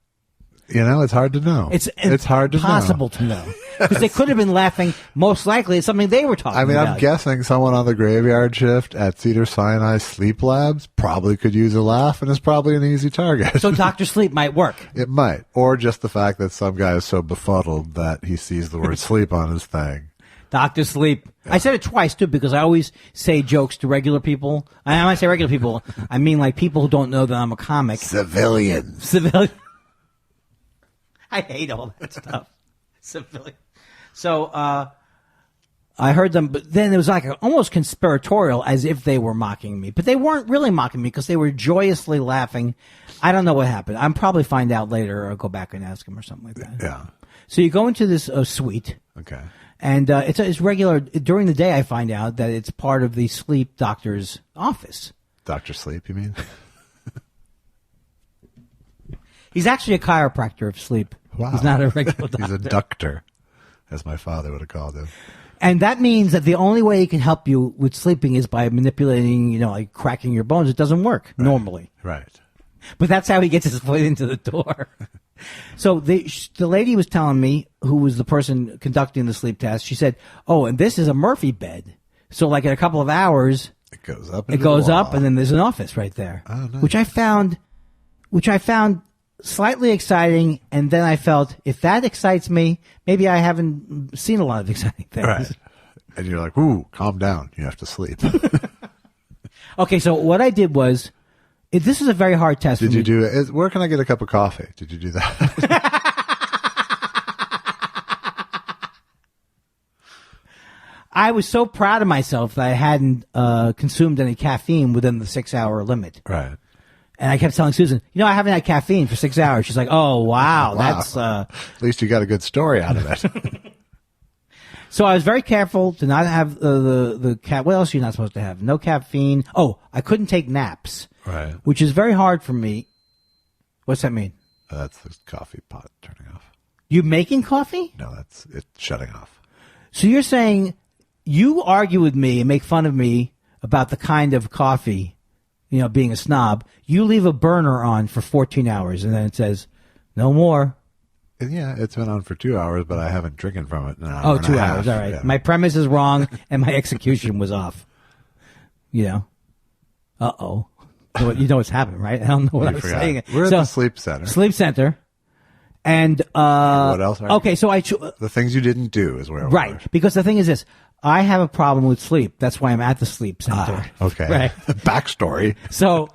You know, it's hard to know.
It's
hard to know.
Impossible to know. Because they could have been laughing, most likely, at something they were talking about.
I'm guessing someone on the graveyard shift at Cedar Sinai Sleep Labs probably could use a laugh and is probably an easy target.
So Dr. Sleep might work.
It might. Or just the fact that some guy is so befuddled that he sees the word sleep on his thing.
Dr. Sleep. Yeah. I said it twice, too, because I always say jokes to regular people. And when I say regular people, I mean like people who don't know that I'm a comic.
Civilians.
I hate all that stuff. Civilian. So I heard them, but then it was like almost conspiratorial, as if they were mocking me. But they weren't really mocking me because they were joyously laughing. I don't know what happened. I'll probably find out later, or go back and ask them or something like that.
Yeah.
So you go into this suite.
Okay.
And it's regular. During the day, I find out that it's part of the sleep doctor's office.
Dr. Sleep, you mean?
He's actually a chiropractor of sleep.
Wow.
He's not a regular doctor.
He's a doctor, as my father would have called him.
And that means that the only way he can help you with sleeping is by manipulating, like cracking your bones. It doesn't work normally.
Right.
But that's how he gets his foot into the door. So the lady was telling me, who was the person conducting the sleep test, she said, oh, and this is a Murphy bed. So like in a couple of hours,
it goes up,
and then there's an office right there,
nice.
which I found slightly exciting. And then I felt, if that excites me, maybe I haven't seen a lot of exciting things.
Right. And you're like, ooh, calm down. You have to sleep.
Okay, so what I did was, this is a very hard test.
Did you do it? Where can I get a cup of coffee? Did you do that?
I was so proud of myself that I hadn't consumed any caffeine within the 6-hour limit.
Right.
And I kept telling Susan, I haven't had caffeine for 6 hours. She's like, oh, wow. That's
at least you got a good story out of it.
So I was very careful to not have the what else are you not supposed to have? No caffeine. Oh, I couldn't take naps.
Right.
Which is very hard for me. What's that mean?
That's the coffee pot turning off.
You making coffee?
No, it's shutting off.
So you're saying you argue with me and make fun of me about the kind of coffee, being a snob. You leave a burner on for 14 hours and then it says, no more.
And yeah, it's been on for 2 hours, but I haven't drinking from it in an hour.
Oh,
and
2
a half.
hours. All right.
Yeah.
My premise is wrong and my execution was off. Uh-oh. You know what's happened, right? I don't know what I was
forgot.
saying.
We're at the sleep center.
Sleep center. And
what else are you?
Okay, so
the things you didn't do is where
right, because the thing is this. I have a problem with sleep. That's why I'm at the sleep center.
Okay.
Right.
Backstory.
So,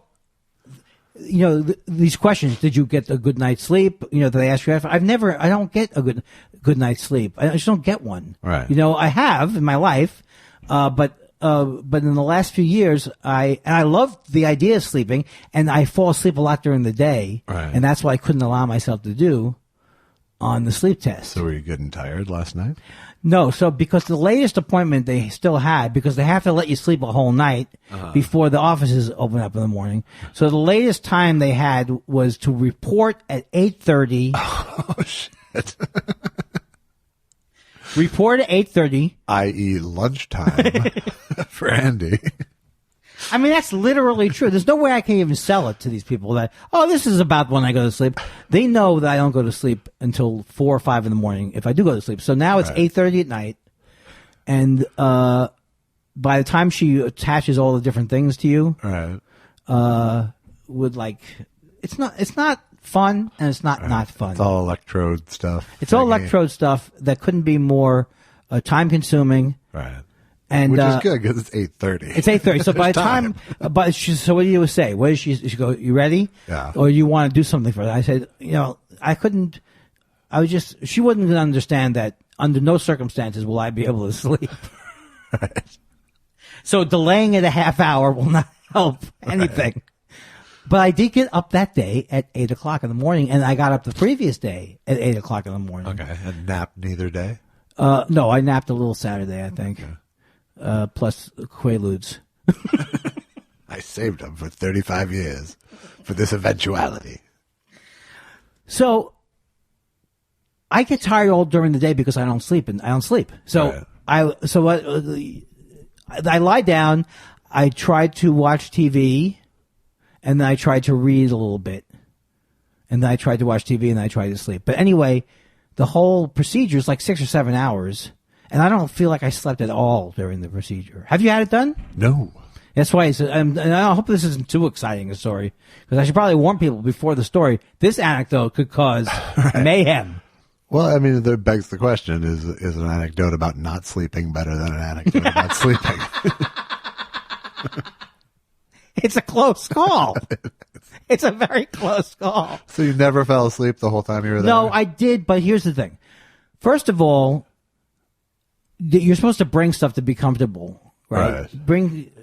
these questions, did you get a good night's sleep? That they ask you after. I don't get a good night's sleep. I just don't get one.
Right.
I have in my life, but in the last few years, I love the idea of sleeping, and I fall asleep a lot during the day.
Right.
And that's what I couldn't allow myself to do on the sleep test.
So were you getting tired last night?
No, so because the latest appointment they still had, because they have to let you sleep a whole night before the offices open up in the morning. So the latest time they had was to report at 8:30.
Oh, shit.
Report at 8:30.
I.e. lunchtime for Andy.
I mean, that's literally true. There's no way I can even sell it to these people that, this is about when I go to sleep. They know that I don't go to sleep until 4 or 5 in the morning if I do go to sleep. So now it's 8:30 at night. And by the time she attaches all the different things to you,
Right.
it's not fun and it's not fun.
It's all electrode stuff.
It's all electrode stuff that couldn't be more time consuming.
Right.
And,
which is good because it's 8:30.
It's 8:30. So by the time, so what do you say? What does she go? You ready?
Yeah.
Or you want to do something for it? I said, I couldn't. She wouldn't understand that under no circumstances will I be able to sleep.
Right.
So delaying it a half hour will not help anything. Right. But I did get up that day at 8 o'clock in the morning, and I got up the previous day at 8 o'clock in the morning.
Okay. And napped neither day?
No, I napped a little Saturday, I think. Okay. Plus Quaaludes.
I saved them for 35 years for this eventuality.
So I get tired all during the day because I don't sleep, So
right.
I lie down. I try to watch TV, and then I try to read a little bit, and then I try to watch TV, and then I try to sleep. But anyway, the whole procedure is like 6 or 7 hours. And I don't feel like I slept at all during the procedure. Have you had it done?
No.
That's why and I hope this isn't too exciting a story, because I should probably warn people before the story. This anecdote could cause mayhem.
Well, I mean, that begs the question, is an anecdote about not sleeping better than an anecdote about sleeping?
It's a close call. It's a very close call.
So you never fell asleep the whole time you were there?
No, I did, but here's the thing. First of all, you're supposed to bring stuff to be comfortable, right?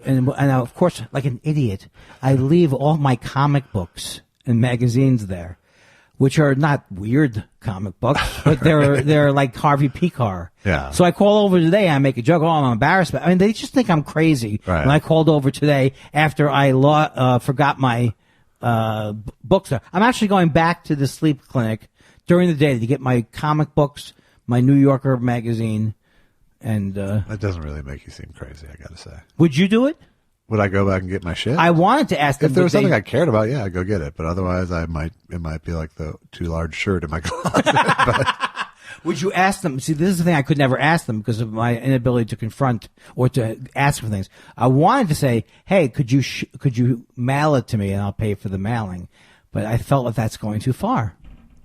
And of course, like an idiot, I leave all my comic books and magazines there, which are not weird comic books, but they're like Harvey Pekar.
Yeah.
So I call over today and I make a joke. Oh, I'm embarrassed. I mean, they just think I'm crazy.
Right.
When I called over today after I forgot my books there. I'm actually going back to the sleep clinic during the day to get my comic books, my New Yorker magazine. And
that doesn't really make you seem crazy, I gotta say.
Would you do it?
Would I go back and get my shit?
I wanted to ask them.
If there was something I cared about, yeah, I'd go get it. But otherwise, it might be like the too large shirt in my closet.
Would you ask them? See, this is the thing I could never ask them because of my inability to confront or to ask for things. I wanted to say, hey, could you mail it to me and I'll pay for the mailing? But I felt like that's going too far.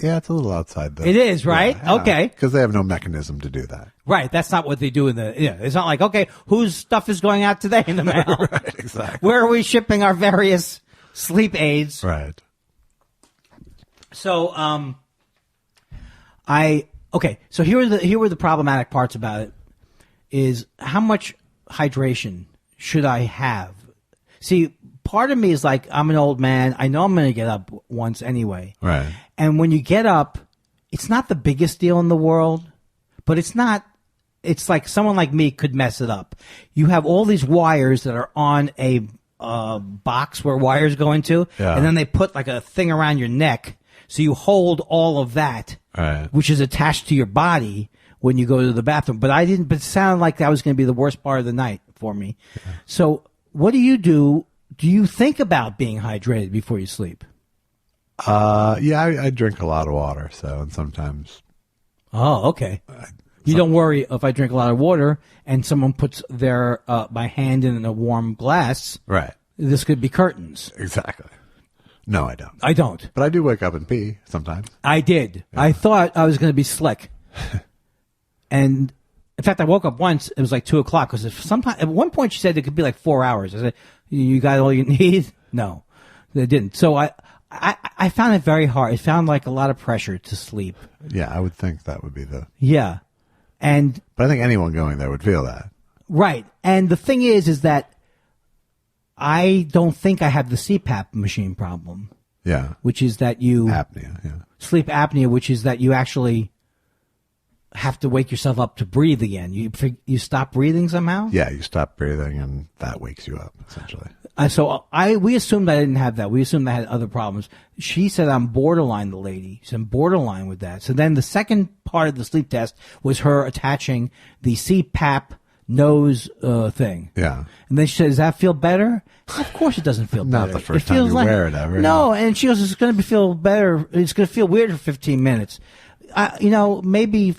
Yeah, it's a little outside the...
It is, right?
Yeah,
okay.
Because they have no mechanism to do that.
Right. That's not what they do it's not like, okay, whose stuff is going out today in the mail?
Right, exactly.
Where are we shipping our various sleep aids?
Right.
So, so here were the problematic parts about it is how much hydration should I have? See, part of me is like, I'm an old man. I know I'm going to get up once anyway.
Right.
And when you get up, it's not the biggest deal in the world, but it's like someone like me could mess it up. You have all these wires that are on a box where wires go into,
yeah.
and then they put like a thing around your neck So you hold all of that,
Right.
which is attached to your body when you go to the bathroom. But but it sounded like that was going to be the worst part of the night for me. Yeah. So what do you do? Do you think about being hydrated before you sleep?
I drink a lot of water, and sometimes.
Oh, okay. You don't worry if I drink a lot of water and someone puts my hand in a warm glass.
Right.
This could be curtains.
Exactly. No, I don't.
I don't.
But I do wake up and pee sometimes.
I did. Yeah. I thought I was going to be slick. And in fact, I woke up once. It was like 2:00 because at one point she said it could be like 4 hours. I said, "You got all you need?" No, they didn't. So I found it very hard. It found like a lot of pressure to sleep.
Yeah, I would think that would be
Yeah.
But I think anyone going there would feel that.
Right. And the thing is that I don't think I have the CPAP machine problem.
Yeah.
Which is that you...
Apnea, yeah.
Sleep apnea, which is that you actually have to wake yourself up to breathe again. You stop breathing somehow?
Yeah, you stop breathing and that wakes you up, essentially.
We assumed I didn't have that. We assumed I had other problems. She said I'm borderline, the lady. She said I'm borderline with that. So then the second part of the sleep test was her attaching the CPAP nose thing.
Yeah.
And then she said, does that feel better? Of course it doesn't feel better.
Not the first time you wear it ever.
No, and she goes, it's going to feel better. It's going to feel weird for 15 minutes. Maybe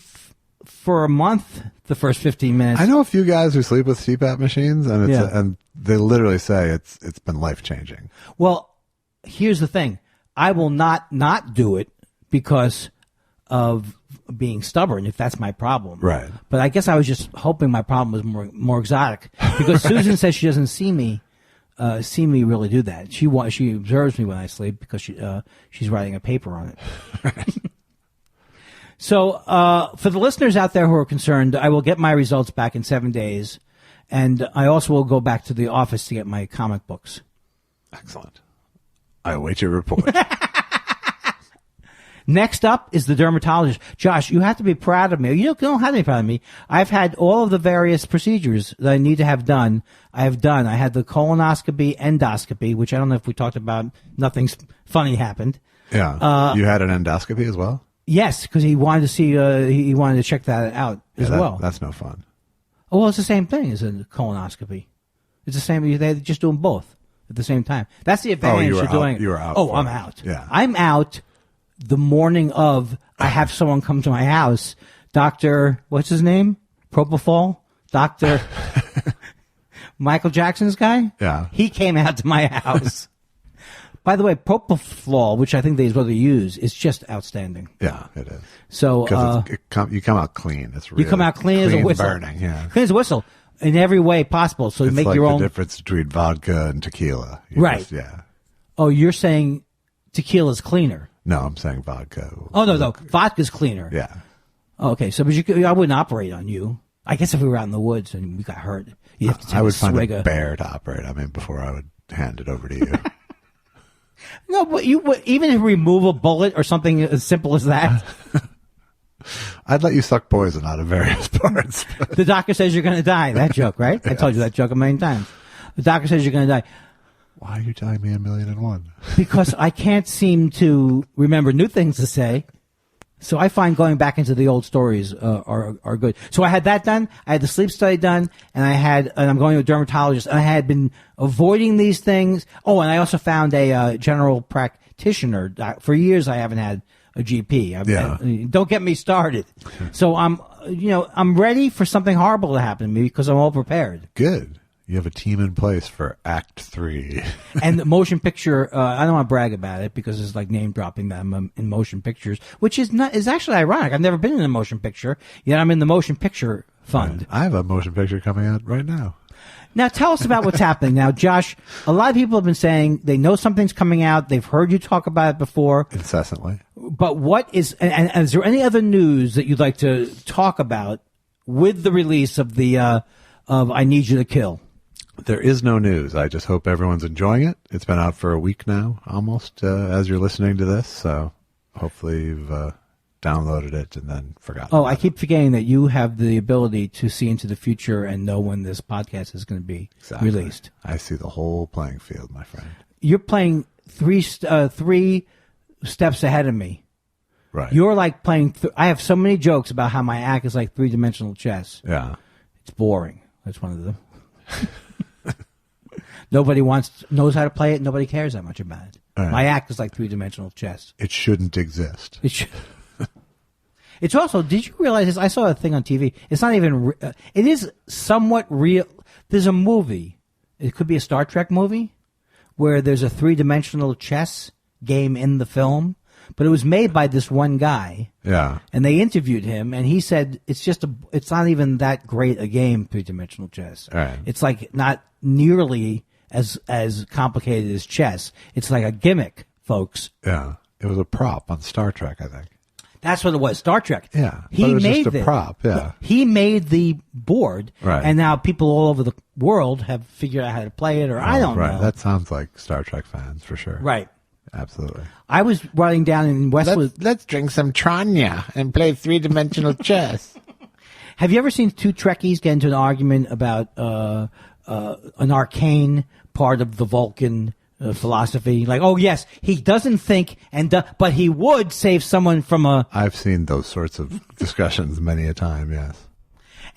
for a month, the first 15 minutes.
I know a few guys who sleep with CPAP machines, and and they literally say it's been life-changing.
Well, here's the thing. I will not do it because of being stubborn, if that's my problem.
Right.
But I guess I was just hoping my problem was more exotic, because Susan says she doesn't see me really do that. She observes me when I sleep because she's writing a paper on it. So for the listeners out there who are concerned, I will get my results back in 7 days, and I also will go back to the office to get my comic books.
Excellent. I await your report.
Next up is the dermatologist. Josh, you have to be proud of me. You don't have to be proud of me. I've had all of the various procedures that I need to have done. I have done. I had the colonoscopy, endoscopy, which I don't know if we talked about. Nothing funny happened.
Yeah. You had an endoscopy as well?
Yes, because he wanted to see. He wanted to check that out as well.
That's no fun.
Oh, well, it's the same thing as a colonoscopy. It's the same. They just do them both at the same time. That's the advantage of doing it.
You were out.
Oh, I'm out.
Yeah.
I'm out the morning of. I have someone come to my house. Dr. What's his name? Propofol? Dr. Michael Jackson's guy?
Yeah.
He came out to my house. By the way, propofol, which I think they use, is just outstanding.
Yeah, it is.
So
you come out clean. It's really
you come out clean as a whistle.
Burning, yeah.
Clean as a whistle in every way possible. So you make
like
your own.
The difference between vodka and tequila.
Right.
Yeah.
Oh, you're saying tequila's cleaner?
No, I'm saying vodka.
Oh no, vodka's cleaner.
Yeah.
Oh, okay, so but I wouldn't operate on you. I guess if we were out in the woods and we got hurt, you have to take
I would
a swig
find a bear to operate. I mean, before I would hand it over to you.
No, but you would even remove a bullet or something as simple as that.
I'd let you suck poison out of various parts.
The doctor says you're going to die. That joke, right? Yes. I told you that joke a million times. The doctor says you're going to die.
Why are you telling me 1,000,001?
Because I can't seem to remember new things to say. So I find going back into the old stories are good. So I had that done. I had the sleep study done, and I'm going to a dermatologist. And I had been avoiding these things. Oh, and I also found a general practitioner. For years, I haven't had a GP. Don't get me started. So I'm ready for something horrible to happen to me because I'm all prepared.
Good. You have a team in place for Act 3.
And the motion picture, I don't want to brag about it because it's like name dropping that I'm in motion pictures, which is actually ironic. I've never been in a motion picture, yet I'm in the motion picture fund.
Right. I have a motion picture coming out right now.
Now tell us about what's happening. Now, Josh, a lot of people have been saying they know something's coming out. They've heard you talk about it before.
Incessantly.
But what is, and is there any other news that you'd like to talk about with the release of of I Need You to Kill?
There is no news. I just hope everyone's enjoying it. It's been out for a week now, almost, as you're listening to this. So hopefully you've downloaded it and then forgotten.
Oh, I keep forgetting that you have the ability to see into the future and know when this podcast is going to be released.
I see the whole playing field, my friend.
You're playing three steps ahead of me.
Right.
You're like playing. I have so many jokes about how my act is like 3-dimensional chess.
Yeah.
It's boring. That's one of them. Nobody knows how to play it. Nobody cares that much about it.
Right.
My act is like 3-dimensional chess.
It shouldn't exist.
It's also. Did you realize this? I saw a thing on TV. It's not even. It is somewhat real. There's a movie. It could be a Star Trek movie where there's a 3-dimensional chess game in the film, but it was made by this one guy.
Yeah.
And they interviewed him, and he said it's not even that great a game, 3-dimensional chess.
Right.
It's like not nearly as complicated as chess. It's like a gimmick, folks.
Yeah. It was a prop on Star Trek, I think.
That's what it was, Star Trek.
Yeah.
He
but it was
made
just a prop, yeah.
He made the board,
Right.
and now people all over the world have figured out how to play it, or I don't
right.
know.
That sounds like Star Trek fans for sure.
Right.
Absolutely.
I was riding down in Westwood.
Let's drink some Tranya and play 3-dimensional chess.
Have you ever seen two Trekkies get into an argument about an arcane part of the Vulcan philosophy? Like, oh yes, he doesn't think, but he would save someone from a.
I've seen those sorts of discussions many a time. Yes.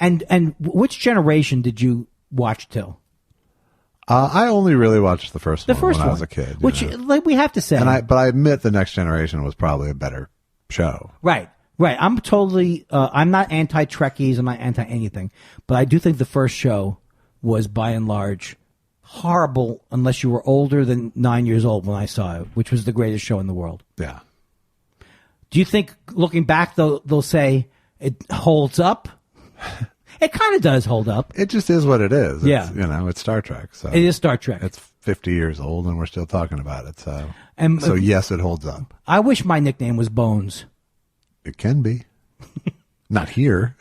And which generation did you watch till?
I only really watched the first one when I was a kid.
Which, like, we have to say,
but I admit the Next Generation was probably a better show.
Right. I'm totally. I'm not anti-Trekkies. I'm not anti-anything, but I do think the first show was, by and large, horrible unless you were older than 9 years old when I saw it, which was the greatest show in the world.
Yeah.
Do you think, looking back, they'll say it holds up? It kind of does hold up.
It just is what it is.
Yeah.
It's Star Trek. So
It is Star Trek.
It's 50 years old and we're still talking about it. So,
And,
yes, it holds up.
I wish my nickname was Bones.
It can be. Not here.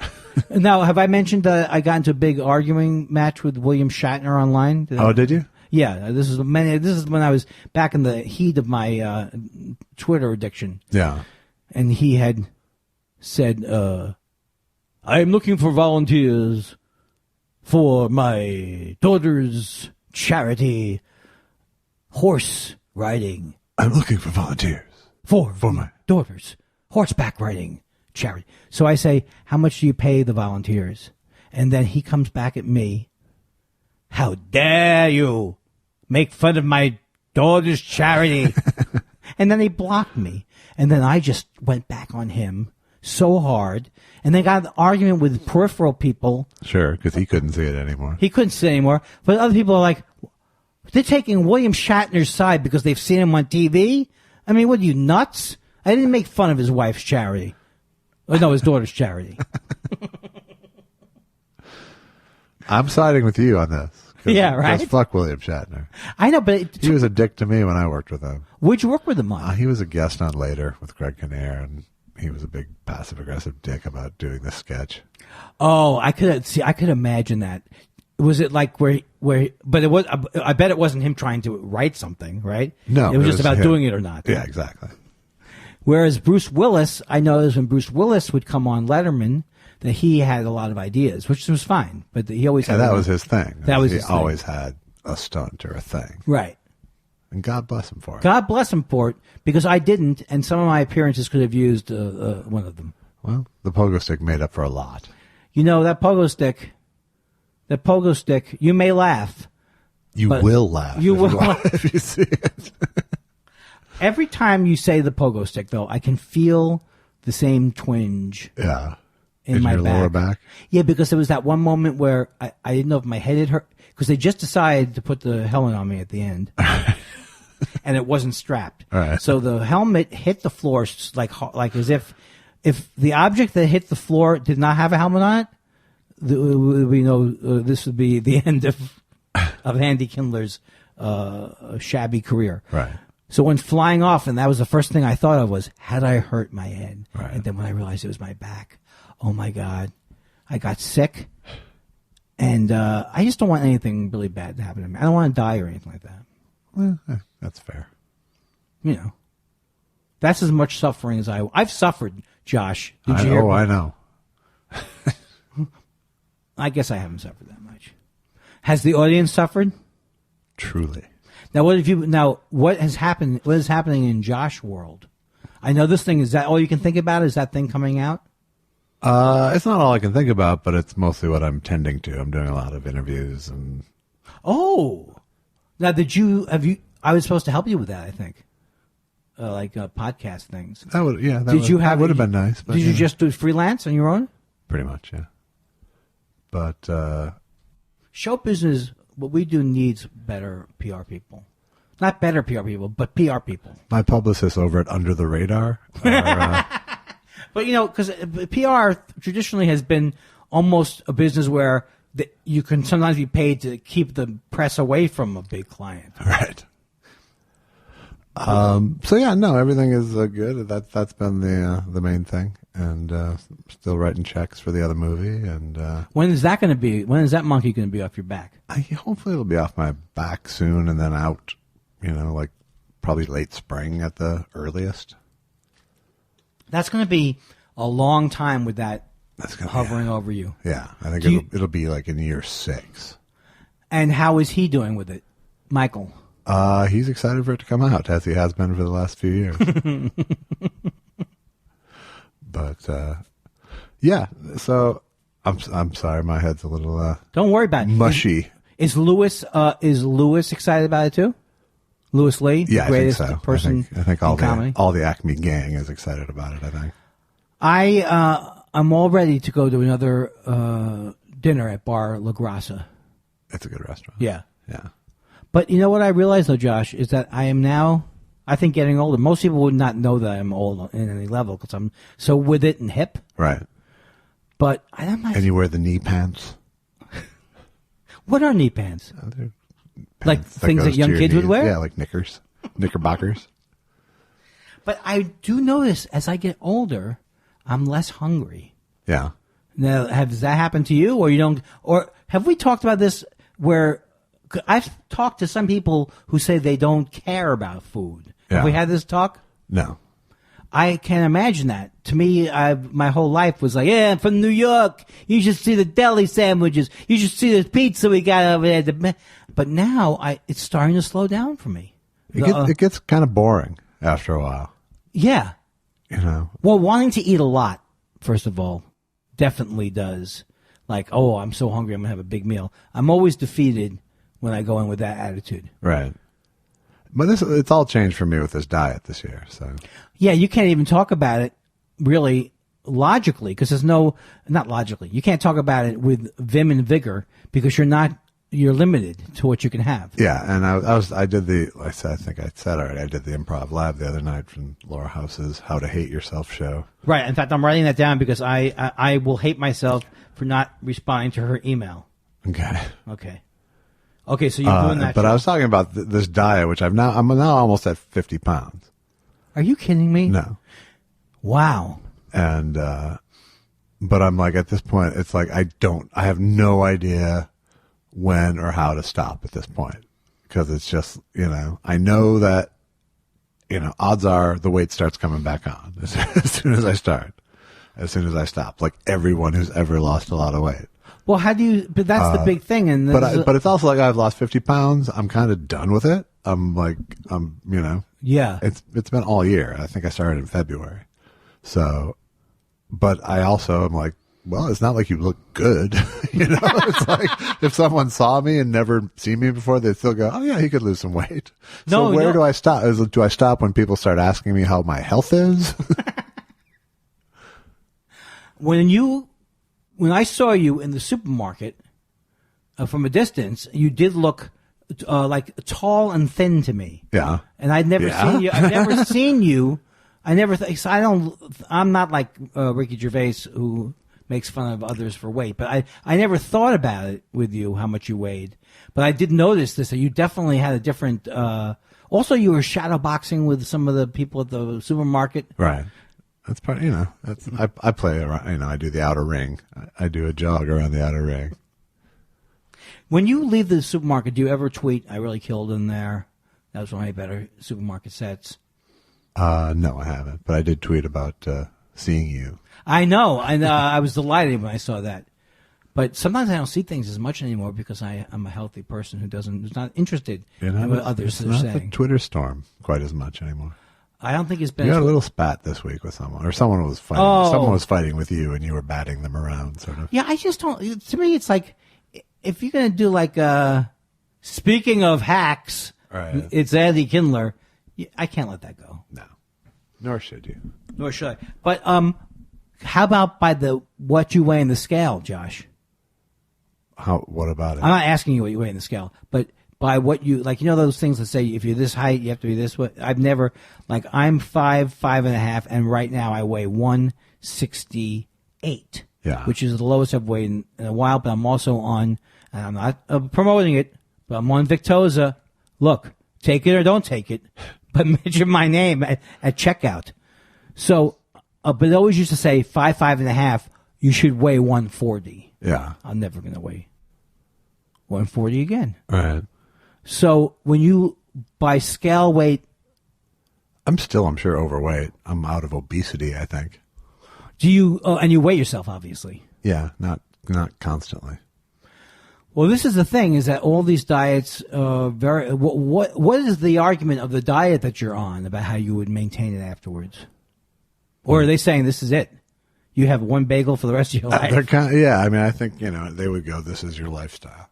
Now, have I mentioned that I got into a big arguing match with William Shatner online?
Oh, did you?
Yeah, this is when I was back in the heat of my Twitter addiction.
Yeah.
And he had said, I am looking for volunteers for my daughter's charity horse riding.
I'm looking for volunteers.
For
my
daughter's horseback riding charity. So I say, how much do you pay the volunteers? And then he comes back at me. How dare you make fun of my daughter's charity? And then he blocked me. And then I just went back on him so hard. And they got an argument with peripheral people.
Sure, because he couldn't see it anymore.
He couldn't see it anymore. But other people are like, they're taking William Shatner's side because they've seen him on TV? I mean, what are you, nuts? I didn't make fun of his wife's charity. Oh, no, his daughter's charity.
I'm siding with you on this.
Yeah, right?
Because fuck William Shatner.
I know, but
He was a dick to me when I worked with him.
would you work with him on?
He was a guest on Later with Greg Kinnear, and he was a big passive-aggressive dick about doing this sketch.
Oh, I could imagine that. Was it like where, but it was, I bet it wasn't him trying to write something, right?
No.
It was just about
him.
doing it or not.
Yeah, exactly.
Whereas Bruce Willis, I noticed when Bruce Willis would come on Letterman, that he had a lot of ideas, which was fine, but he always had.
Yeah, that was his thing.
That was
he
his thing.
always had a stunt or a thing.
Right.
And God bless him for it.
God bless him for it, because I didn't, and some of my appearances could have used one of them.
Well, the pogo stick made up for a lot.
You know, that pogo stick, you may laugh.
You
But
will laugh.
you
if
will
laugh if you see it.
Every time you say the pogo stick, though, I can feel the same twinge
Yeah.
in my
your
back.
lower back?
Yeah, because there was that one moment where I didn't know if my head had hurt, because they just decided to put the helmet on me at the end. And it wasn't strapped.
All right.
So the helmet hit the floor like as if the object that hit the floor did not have a helmet on it, we know this would be the end of Andy Kindler's shabby career.
Right.
So when flying off, and that was the first thing I thought of was, had I hurt my head?
Right.
And then when I realized it was my back, oh my God, I got sick. And I just don't want anything really bad to happen to me. I don't want to die or anything like that.
Well, that's fair.
You know, that's as much suffering as I've suffered, Josh. Did you hear?
I know.
I guess I haven't suffered that much. Has the audience suffered?
Truly.
Now, what has happened? What is happening in Josh world? I know this thing, is that all you can think about? Is that thing coming out?
It's not all I can think about, but it's mostly what I'm tending to. I'm doing a lot of interviews and.
Oh, now I was supposed to help you with that, I think. Podcast things.
That would, yeah.
That
would have been nice. But,
did you just do freelance on your own?
Pretty much, yeah. But
show business, what we do needs better PR people. Not better PR people, but PR people.
my publicists over at Under the Radar are,
But, because PR traditionally has been almost a business where you can sometimes be paid to keep the press away from a big client.
right. So yeah, no, everything is good. That's been the main thing, and still writing checks for the other movie. And
When is that going to be? When is that monkey going to be off your back?
hopefully it'll be off my back soon, and then out. Like probably late spring at the earliest.
That's going to be a long time with that
That's gonna,
hovering over you.
Yeah, I think it'll be like in year 6.
And how is he doing with it, Michael?
He's excited for it to come out, as he has been for the last few years. But yeah, so I'm sorry, my head's a little
Don't worry about it.
mushy.
Is Lewis excited about it too? Lewis Lee,
Yeah,
the greatest
I think so.
person
I think
in comedy.
all the Acme gang is excited about it. I think.
I'm all ready to go to another dinner at Bar La Grassa.
It's a good restaurant.
Yeah.
Yeah.
But you know what I realized, though, Josh, is that I am now, I think, getting older. Most people would not know that I'm old in any level because I'm so with it and hip.
Right.
But I'm not.
And you wear the knee pants.
What are knee pants?
They're
Like
pants
things
goes
that
to
young
your
kids would
knees.
wear?
Yeah, like knickerbockers.
But I do notice as I get older, I'm less hungry.
Yeah.
Now, has that happened to you, or you don't? Or have we talked about this? Where I've talked to some people who say they don't care about food.
Yeah.
Have we had this talk?
No.
I can't imagine that. To me, my whole life was like, yeah, I'm from New York. You should see the deli sandwiches. You should see the pizza we got over there. But now it's starting to slow down for me.
It gets kind of boring after a while.
Yeah. Well, wanting to eat a lot, first of all, definitely does. Like, oh, I'm so hungry, I'm going to have a big meal. I'm always defeated when I go in with that attitude.
Right. But it's all changed for me with this diet this year. So
Yeah, you can't even talk about it really logically because there's not logically. You can't talk about it with vim and vigor because you're limited to what you can have.
yeah, and I did I think I said already, I did the Improv Lab the other night from Laura House's How to Hate Yourself show.
Right. In fact, I'm writing that down because I will hate myself for not responding to her email.
Okay.
Okay, so you're doing that.
But
show.
I was talking about this diet, which I'm now almost at 50 pounds.
Are you kidding me?
No.
Wow.
And, but I'm like, at this point, it's like, I have no idea when or how to stop at this point. Cause it's just, I know that, odds are the weight starts coming back on as soon as I stop, like everyone who's ever lost a lot of weight.
Well, but that's the big thing. And
But it's also like I've lost 50 pounds. I'm kind of done with it.
yeah.
It's been all year. I think I started in February. So, but I also am like, well, it's not like you look good. It's like if someone saw me and never seen me before, they'd still go, oh yeah, he could lose some weight. So where do I stop? Do I stop when people start asking me how my health is?
When I saw you in the supermarket from a distance, you did look like tall and thin to me.
Yeah.
And I'd never seen you. I've never seen you. I'm not like Ricky Gervais who makes fun of others for weight, but I never thought about it with you, how much you weighed. But I did notice this, that you definitely had a different, also you were shadow boxing with some of the people at the supermarket.
Right. That's part, I play around, I do the outer ring. I do a jog around the outer ring.
When you leave the supermarket, do you ever tweet, I really killed in there? That was one of my better supermarket sets.
No, I haven't, but I did tweet about, seeing you.
I know. I was delighted when I saw that. But sometimes I don't see things as much anymore because I'm a healthy person who's not interested in what others
it's
are
not
saying.
the Twitter storm quite as much anymore.
I don't think it's
You
been.
had a little spat this week with someone, or someone was fighting.
Oh.
Someone was fighting with you, and you were batting them around, sort of.
Yeah, I just don't. To me, it's like if you're going to do like speaking of hacks,
Right.
it's Andy Kindler. I can't let that go.
No, nor should you.
Nor should I. But how about by what you weigh in the scale, Josh?
What about it?
I'm not asking you what you weigh in the scale, but by what you like, those things that say if you're this height, you have to be this way. I've never I'm 5'5.5", and right now I weigh 168.
Yeah.
Which is the lowest I've weighed in a while. But I'm also on, and I'm not promoting it, but I'm on Victoza. Look, take it or don't take it, but mention my name at checkout. So, but it always used to say 5'5.5". You should weigh 140.
Yeah.
I'm never going to weigh 140 again.
Right.
So when you by scale weight,
I'm sure, overweight. I'm out of obesity, I think.
do you? And you weigh yourself, obviously.
Yeah, not constantly.
Well, this is the thing: is that all these diets very. What is the argument of the diet that you're on about how you would maintain it afterwards? Or are they saying this is it? You have one bagel for the rest of your life.
They're yeah, I mean, I think, they would go, this is your lifestyle.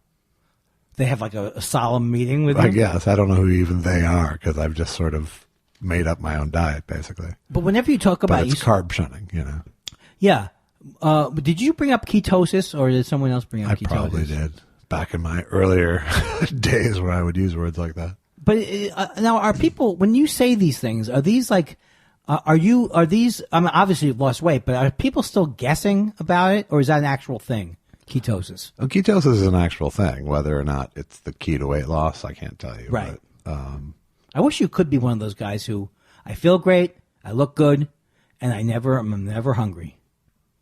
They have like a solemn meeting with
I
you?
guess. I don't know who even they are, because I've just sort of made up my own diet, basically.
But whenever you talk about
But it's carb shunning,
Yeah. But did you bring up ketosis, or did someone else bring up
I
ketosis?
probably did, back in my earlier days where I would use words like that.
But now, are people, when you say these things, are these like, are these, I mean, obviously you've lost weight, but are people still guessing about it, or is that an actual thing, ketosis?
Well, ketosis is an actual thing. Whether or not it's the key to weight loss, I can't tell you.
Right.
But,
I wish you could be one of those guys who, I feel great, I look good, and I'm never hungry.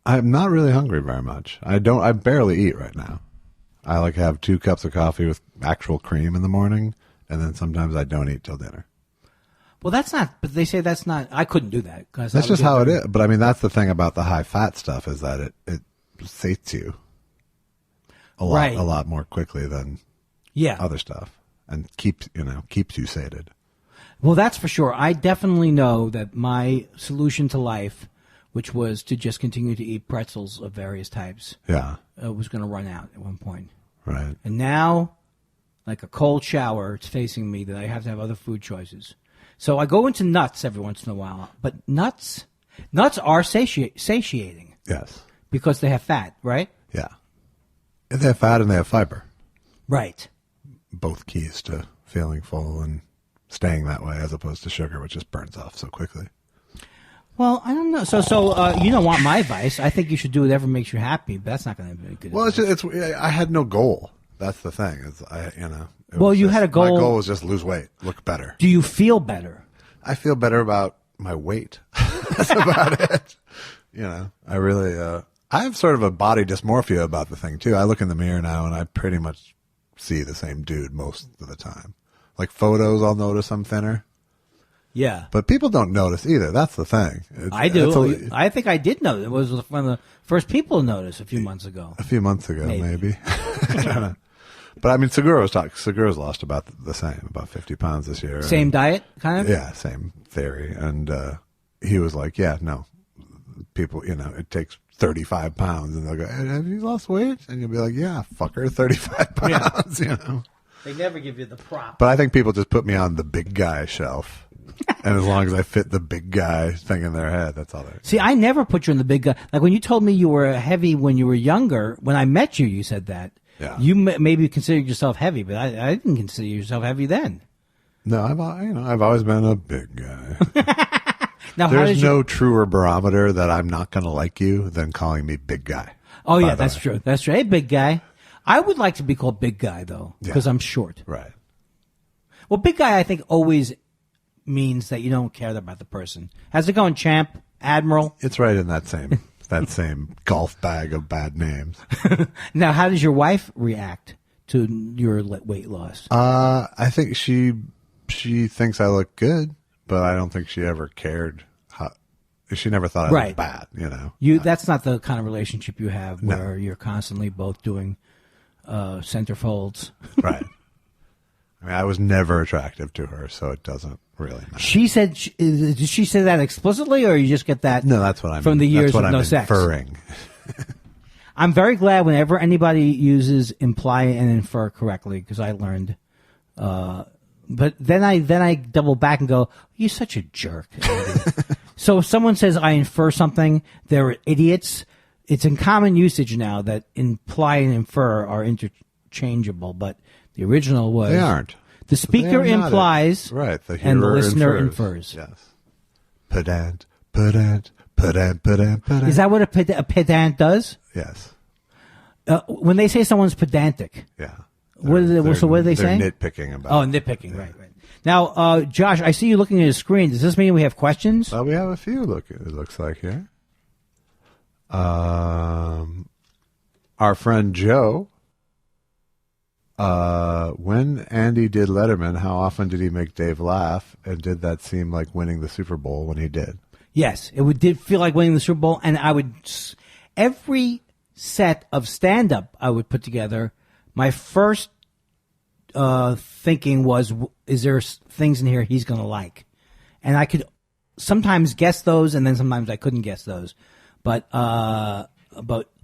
I'm not really hungry very much. I barely eat right now. I like to have 2 cups of coffee with actual cream in the morning, and then sometimes I don't eat till dinner.
Well, that's not, but they say that's not, I couldn't do that.
That's just how it is. But I mean, that's the thing about the high fat stuff, is that it sates you a lot more quickly than other stuff, and keeps you sated.
Well, that's for sure. I definitely know that my solution to life, which was to just continue to eat pretzels of various types, was going to run out at one point.
Right.
And now, like a cold shower, it's facing me that I have to have other food choices. So I go into nuts every once in a while, but nuts are satiating.
Yes.
Because they have fat, right?
Yeah. And they have fat and they have fiber.
Right.
Both keys to feeling full and staying that way, as opposed to sugar, which just burns off so quickly.
Well, I don't know. So you don't want my advice. I think you should do whatever makes you happy, but that's not going to be good.
Well, I had no goal. That's the thing.
You had a goal.
My goal was just lose weight, look better.
Do you feel better?
I feel better about my weight. That's about it. I really, I have sort of a body dysmorphia about the thing too. I look in the mirror now and I pretty much see the same dude most of the time. Like photos, I'll notice I'm thinner.
Yeah.
But people don't notice either. That's the thing.
I do. I think I did notice. It was one of the first people to notice a few months ago.
A few months ago, maybe. I don't know. But I mean, Segura's lost about the same, about 50 pounds this year.
Same diet, kind of?
Yeah, same theory. And he was like, yeah, no. People, it takes 35 pounds. And they'll go, hey, have you lost weight? And you'll be like, yeah, fucker, 35 pounds,
They never give you the prop.
But I think people just put me on the big guy shelf. And as long as I fit the big guy thing in their head, that's all they
See, I never put you in the big guy. Like when you told me you were heavy when you were younger, when I met you, you said that.
Yeah.
You maybe considered yourself heavy, but I didn't consider yourself heavy then.
No, I've always been a big guy.
Now,
there's no truer barometer that I'm not going to like you than calling me big guy.
Oh, yeah, that's true. That's true. Hey, big guy. I would like to be called big guy, though, because I'm short.
Right.
Well, big guy, I think, always means that you don't care about the person. How's it going, champ? Admiral?
It's right in that same golf bag of bad names.
Now, how does your wife react to your weight loss?
I think she thinks I look good, but I don't think she ever cared. She never thought I looked bad,
That's not the kind of relationship you have where you're constantly both doing center folds.
Right. I mean, I was never attractive to her, so it doesn't really matter.
She said, did she say that explicitly, or you just get that?
No, that's what I'm
from the years of no
I'm
sex.
inferring.
I'm very glad whenever anybody uses imply and infer correctly, because I learned. But then I double back and go, you're such a jerk. So if someone says I infer something, they're idiots. It's in common usage now that imply and infer are interchangeable, but the original was
They aren't.
the speaker
They are not
implies,
right? The
and the
hearer
listener infers.
Yes. Pedant, pedant, pedant, pedant, pedant.
Is that what a pedant does?
Yes.
When they say someone's pedantic,
Yeah.
what are they
they're
saying?
nitpicking about.
Oh, nitpicking, right. Now, Josh, I see you looking at the screen. Does this mean we have questions?
Well, we have a few. It looks like here. Our friend Joe. When Andy did Letterman, how often did he make Dave laugh? And did that seem like winning the Super Bowl when he did?
Yes, did feel like winning the Super Bowl, and I would every set of stand-up I would put together. My first thinking was, is there things in here he's going to like? And I could sometimes guess those, and then sometimes I couldn't guess those. But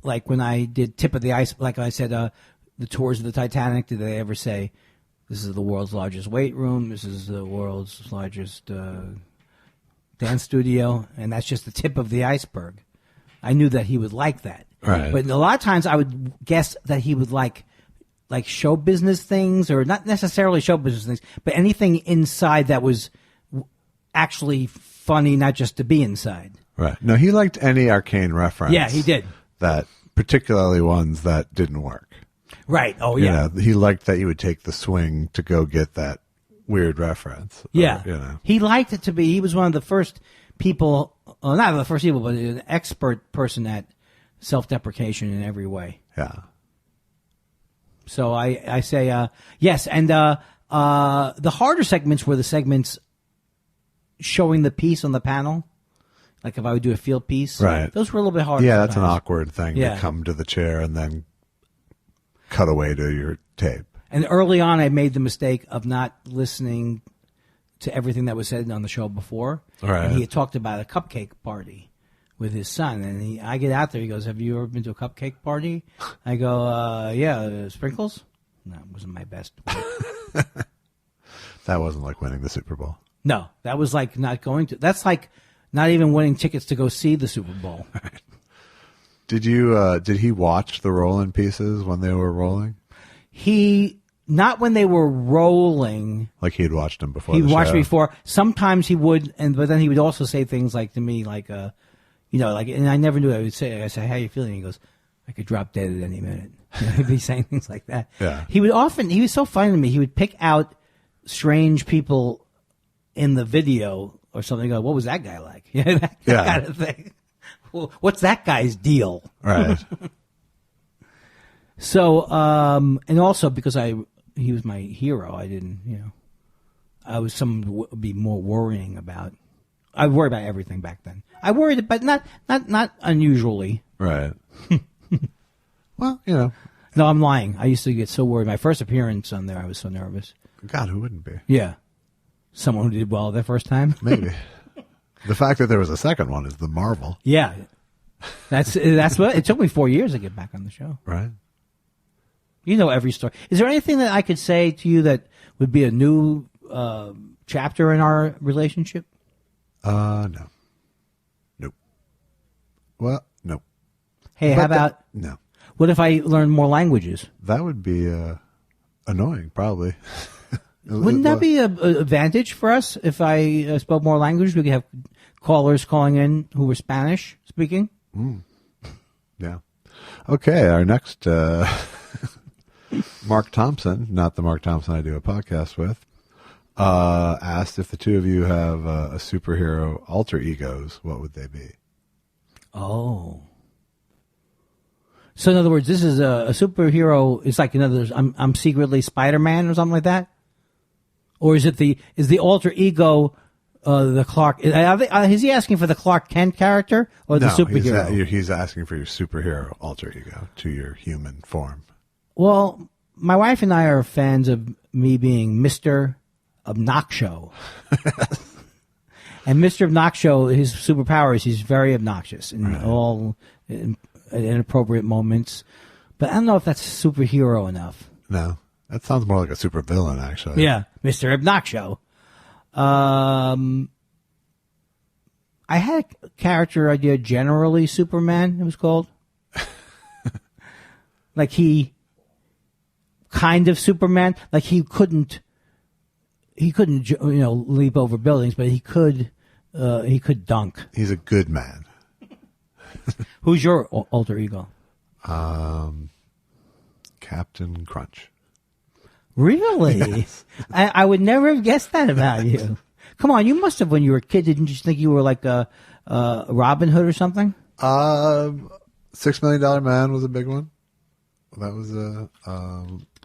like when I did Tip of the Ice, like I said, the tours of the Titanic, did they ever say, this is the world's largest weight room, this is the world's largest dance studio, and that's just the tip of the iceberg. I knew that he would like that.
Right.
But a lot of times I would guess that he would like show business things, or not necessarily show business things, but anything inside that was actually funny, not just to be inside.
Right. No, he liked any arcane reference.
Yeah, he did.
That, particularly ones that didn't work.
Right. Oh, yeah.
You know, he liked that you would take the swing to go get that weird reference.
Yeah.
Or, you know.
He liked it to be, he was one of the first people, not the first people, but an expert person at self-deprecation in every way.
Yeah.
So I say, yes. And the harder segments were the segments showing the piece on the panel. Like if I would do a field piece.
Right.
Those were a little bit harder.
Yeah, that's an
sometimes.
awkward thing
Yeah.
to come to the chair and then cut away to your tape.
And early on, I made the mistake of not listening to everything that was said on the show before.
Right.
And he had talked about a cupcake party with his son. And I get out there, he goes, have you ever been to a cupcake party? I go, yeah, sprinkles? No, it wasn't my best.
That wasn't like winning the Super Bowl.
No, that was like not going to. That's like not even winning tickets to go see the Super Bowl.
Did he watch the roll-in pieces when they were rolling?
Not when they were rolling.
Like he had watched them before.
He'd
the
watched
show?
before. Sometimes he would, but then he would also say things like to me, like, and I never knew. I say, how you feeling? He goes, I could drop dead at any minute. He'd be saying things like that.
Yeah.
He was so funny to me. He would pick out strange people in the video or something. Go, what was that guy like? That kind of thing. Well, what's that guy's deal?
Right.
So, and also because he was my hero, I didn't, I was someone would be more worrying about. I worried about everything back then. I worried, but not unusually.
Right. Well,
No, I'm lying. I used to get so worried. My first appearance on there, I was so nervous.
God, who wouldn't be?
Yeah. Someone who did well their first time.
Maybe. The fact that there was a second one is the marvel.
Yeah. That's what it took me 4 years to get back on the show.
Right.
You know every story. Is there anything that I could say to you that would be a new chapter in our relationship?
No. Nope. Well, no.
Hey, how about
no?
what if I learn more languages?
That would be annoying, probably.
Wouldn't that be an advantage for us if I spoke more languages? We could have callers calling in who were Spanish speaking.
Yeah. Okay, our next Mark Thompson, not the Mark Thompson I do a podcast with, asked if the two of you have a superhero alter egos, what would they be?
Oh. So in other words, this is a superhero. It's like I'm secretly Spider-Man or something like that. Or is the alter ego the Clark? Is he asking for the Clark Kent character or the superhero?
He's asking for your superhero alter ego to your human form.
Well, my wife and I are fans of me being Mr. Obnoxio. And Mr. Obnoxio, his superpower is he's very obnoxious in all inappropriate moments. But I don't know if that's superhero enough.
No, that sounds more like a supervillain, actually.
Yeah, Mr. Obnoxio. I had a character idea, generally Superman, it was called. Like he kind of Superman, like he couldn't leap over buildings, but he could dunk.
He's a good man.
Who's your alter ego?
Captain Crunch.
Really?
Yes.
I would never have guessed that about you. Come on, you must have when you were a kid. Didn't you think you were like a Robin Hood or something?
$6 Million Man was a big one. That was
Is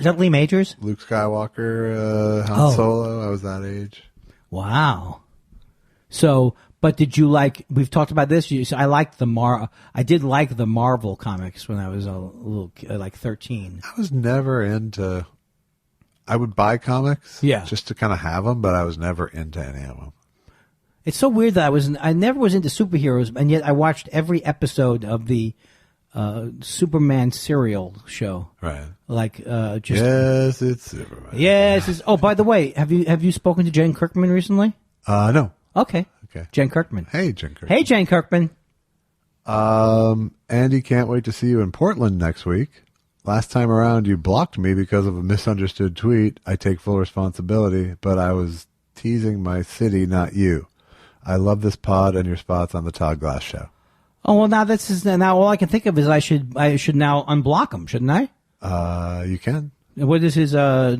that Lee Majors?
Luke Skywalker, Han Solo. I was that age.
Wow. So, but did you like? We've talked about this. I did like the Marvel comics when I was a little like 13.
I was never into. I would buy comics, just to kind of have them, but I was never into any of them.
It's so weird that I never was into superheroes, and yet I watched every episode of the Superman serial show.
Right.
Like
yes, it's Superman.
Yes. Oh, by the way, have you spoken to Jane Kirkman recently?
No.
Okay.
Okay.
Jane Kirkman.
Hey, Jane Kirkman.
Hey, Jane Kirkman.
Andy, can't wait to see you in Portland next week. Last time around, you blocked me because of a misunderstood tweet. I take full responsibility, but I was teasing my city, not you. I love this pod and your spots on the Todd Glass show.
Oh well, now all I can think of is I should now unblock him, shouldn't I?
You can.
What is his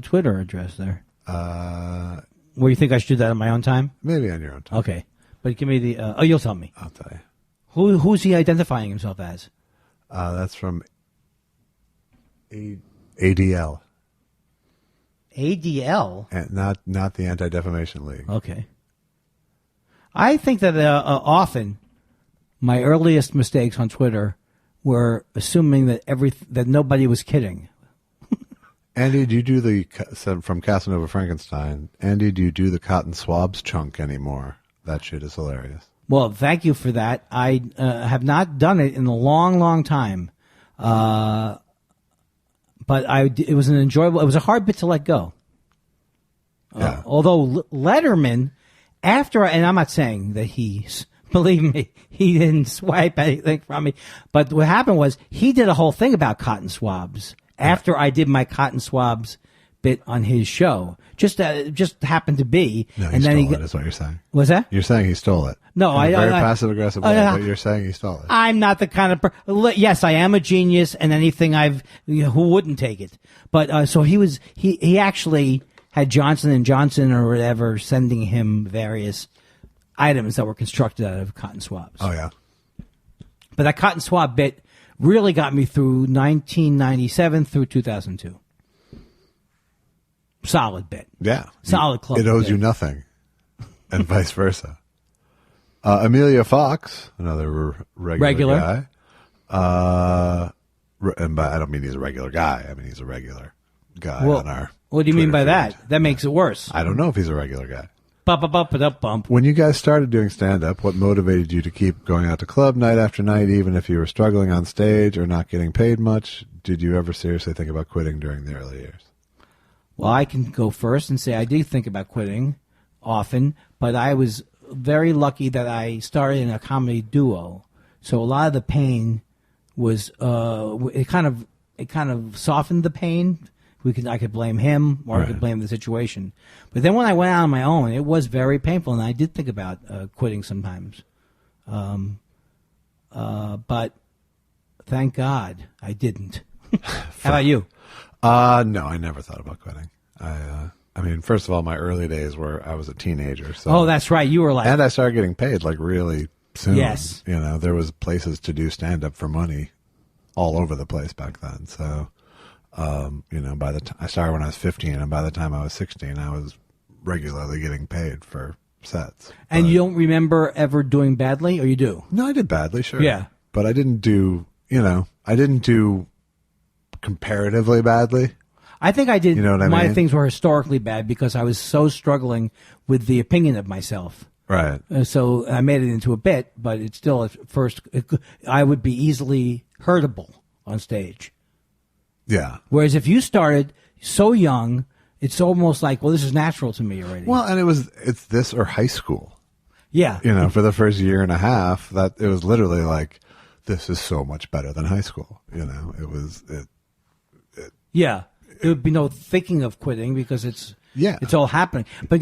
Twitter address there? Where you think I should do that on my own time?
Maybe on your own time.
Okay, but give me the. You'll tell me.
I'll tell you.
Who's he identifying himself as?
That's from ADL.
ADL?
And not the Anti-Defamation League.
Okay. I think that often my earliest mistakes on Twitter were assuming that nobody was kidding.
Andy, do you do from Casanova Frankenstein? Andy, do you do the cotton swabs chunk anymore? That shit is hilarious.
Well, thank you for that. I have not done it in a long, long time. But it was it was a hard bit to let go.
Yeah.
Although Letterman, and I'm not saying that believe me, he didn't swipe anything from me. But what happened was he did a whole thing about cotton swabs after I did my cotton swabs bit on his show. Just happened to be.
No,
and then
stole it, is what you're saying.
What's that?
You're saying he stole it.
No,
in a very passive-aggressive way, but you're saying he stole it.
I'm not the kind of yes, I am a genius, and anything who wouldn't take it? But so he actually had Johnson & Johnson or whatever sending him various items that were constructed out of cotton swabs.
Oh, yeah.
But that cotton swab bit really got me through 1997 through 2002. Solid bit.
Yeah.
Solid club.
It owes you nothing, and vice versa. Amelia Fox, another regular guy. And I don't mean he's a regular guy. I mean he's a regular guy on our
What do you mean by
Twitter
that?
feed.
That makes it worse.
I don't know if he's a regular guy.
Bump.
When you guys started doing stand-up, what motivated you to keep going out to club night after night, even if you were struggling on stage or not getting paid much? Did you ever seriously think about quitting during the early years?
Well, I can go first and say I did think about quitting often, but I was very lucky that I started in a comedy duo. So a lot of the pain was it kind of softened the pain. I could blame him or I could blame the situation. But then when I went out on my own, it was very painful, and I did think about quitting sometimes. But thank God I didn't. How about you?
No, I never thought about quitting. I mean, first of all, my early days were I was a teenager. So,
oh, that's right. You were like,
and I started getting paid like really soon.
Yes.
You know, there was places to do stand up for money all over the place back then. So, you know, by the time I started when I was 15, and by the time I was 16, I was regularly getting paid for sets.
And you don't remember ever doing badly, or you do?
No, I did badly, sure.
Yeah.
But I didn't do comparatively badly.
I think I did.
You know what I
my
mean?
things were historically bad because I was so struggling with the opinion of myself.
Right.
So I made it into a bit, but it's still at first. I would be easily hurtable on stage.
Yeah.
Whereas if you started so young, it's almost like, well, this is natural to me already.
Well, and it's this or high school.
Yeah.
You know, for the first year and a half, that it was literally like, this is so much better than high school. You know,
Yeah. There would be no thinking of quitting because it's all happening. But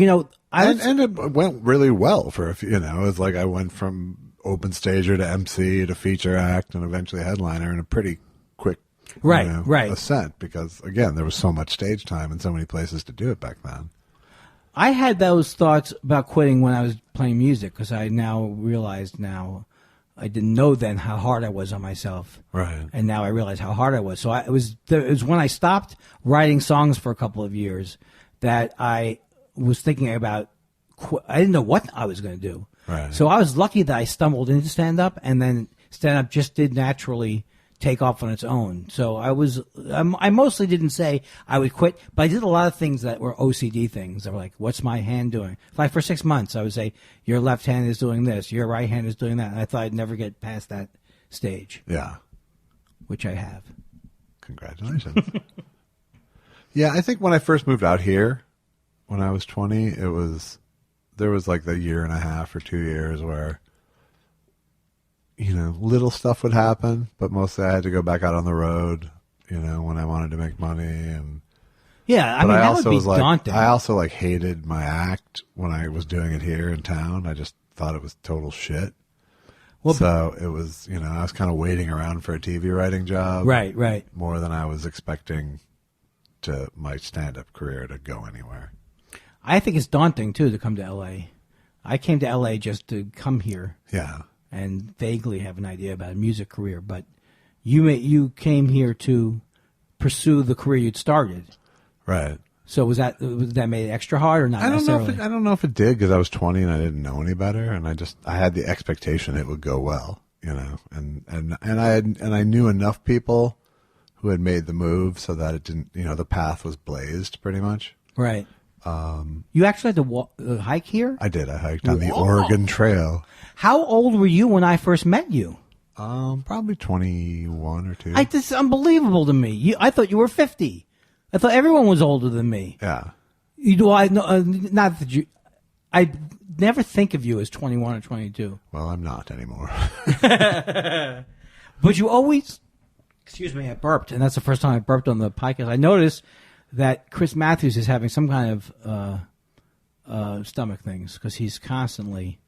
and it went really well for a few. You know, it's like I went from open stager to MC to feature act and eventually headliner in a pretty quick ascent because again there was so much stage time and so many places to do it back then.
I had those thoughts about quitting when I was playing music because I now realized I didn't know then how hard I was on myself.
Right.
And now I realize how hard I was. So it was when I stopped writing songs for a couple of years that I was thinking about, I didn't know what I was going to do.
Right.
So I was lucky that I stumbled into stand-up, and then stand-up just did naturally take off on its own. So I mostly didn't say I would quit, but I did a lot of things that were OCD things. They were like, what's my hand doing? Like for 6 months, I would say, your left hand is doing this, your right hand is doing that. And I thought I'd never get past that stage.
Yeah.
Which I have.
Congratulations. Yeah, I think when I first moved out here, when I was 20, there was like the year and a half or 2 years where, you know, little stuff would happen, but mostly I had to go back out on the road, you know, when I wanted to make money. And
yeah, I mean, that would be daunting.
I also like hated my act when I was doing it here in town. I just thought it was total shit. Well, so it was, you know, I was kind of waiting around for a TV writing job.
Right.
More than I was expecting my stand-up career to go anywhere.
I think it's daunting, too, to come to L.A. I came to L.A. just to come here.
Yeah.
And vaguely have an idea about a music career, but you came here to pursue the career you'd started,
right?
So was that made it extra hard or not? I
don't know if it did because I was 20 and I didn't know any better, and I had the expectation it would go well, you know, and I knew enough people who had made the move so that it didn't, you know, the path was blazed pretty much.
Right. You actually had to hike here?
I did. I hiked on the Oregon Trail.
How old were you when I first met you?
Probably 21 or 2.
This is unbelievable to me. I thought you were 50. I thought everyone was older than me.
Yeah.
Not that you. I never think of you as 21 or 22.
Well, I'm not anymore.
But you always. Excuse me, I burped, and that's the first time I burped on the podcast. I noticed that Chris Matthews is having some kind of stomach things because he's constantly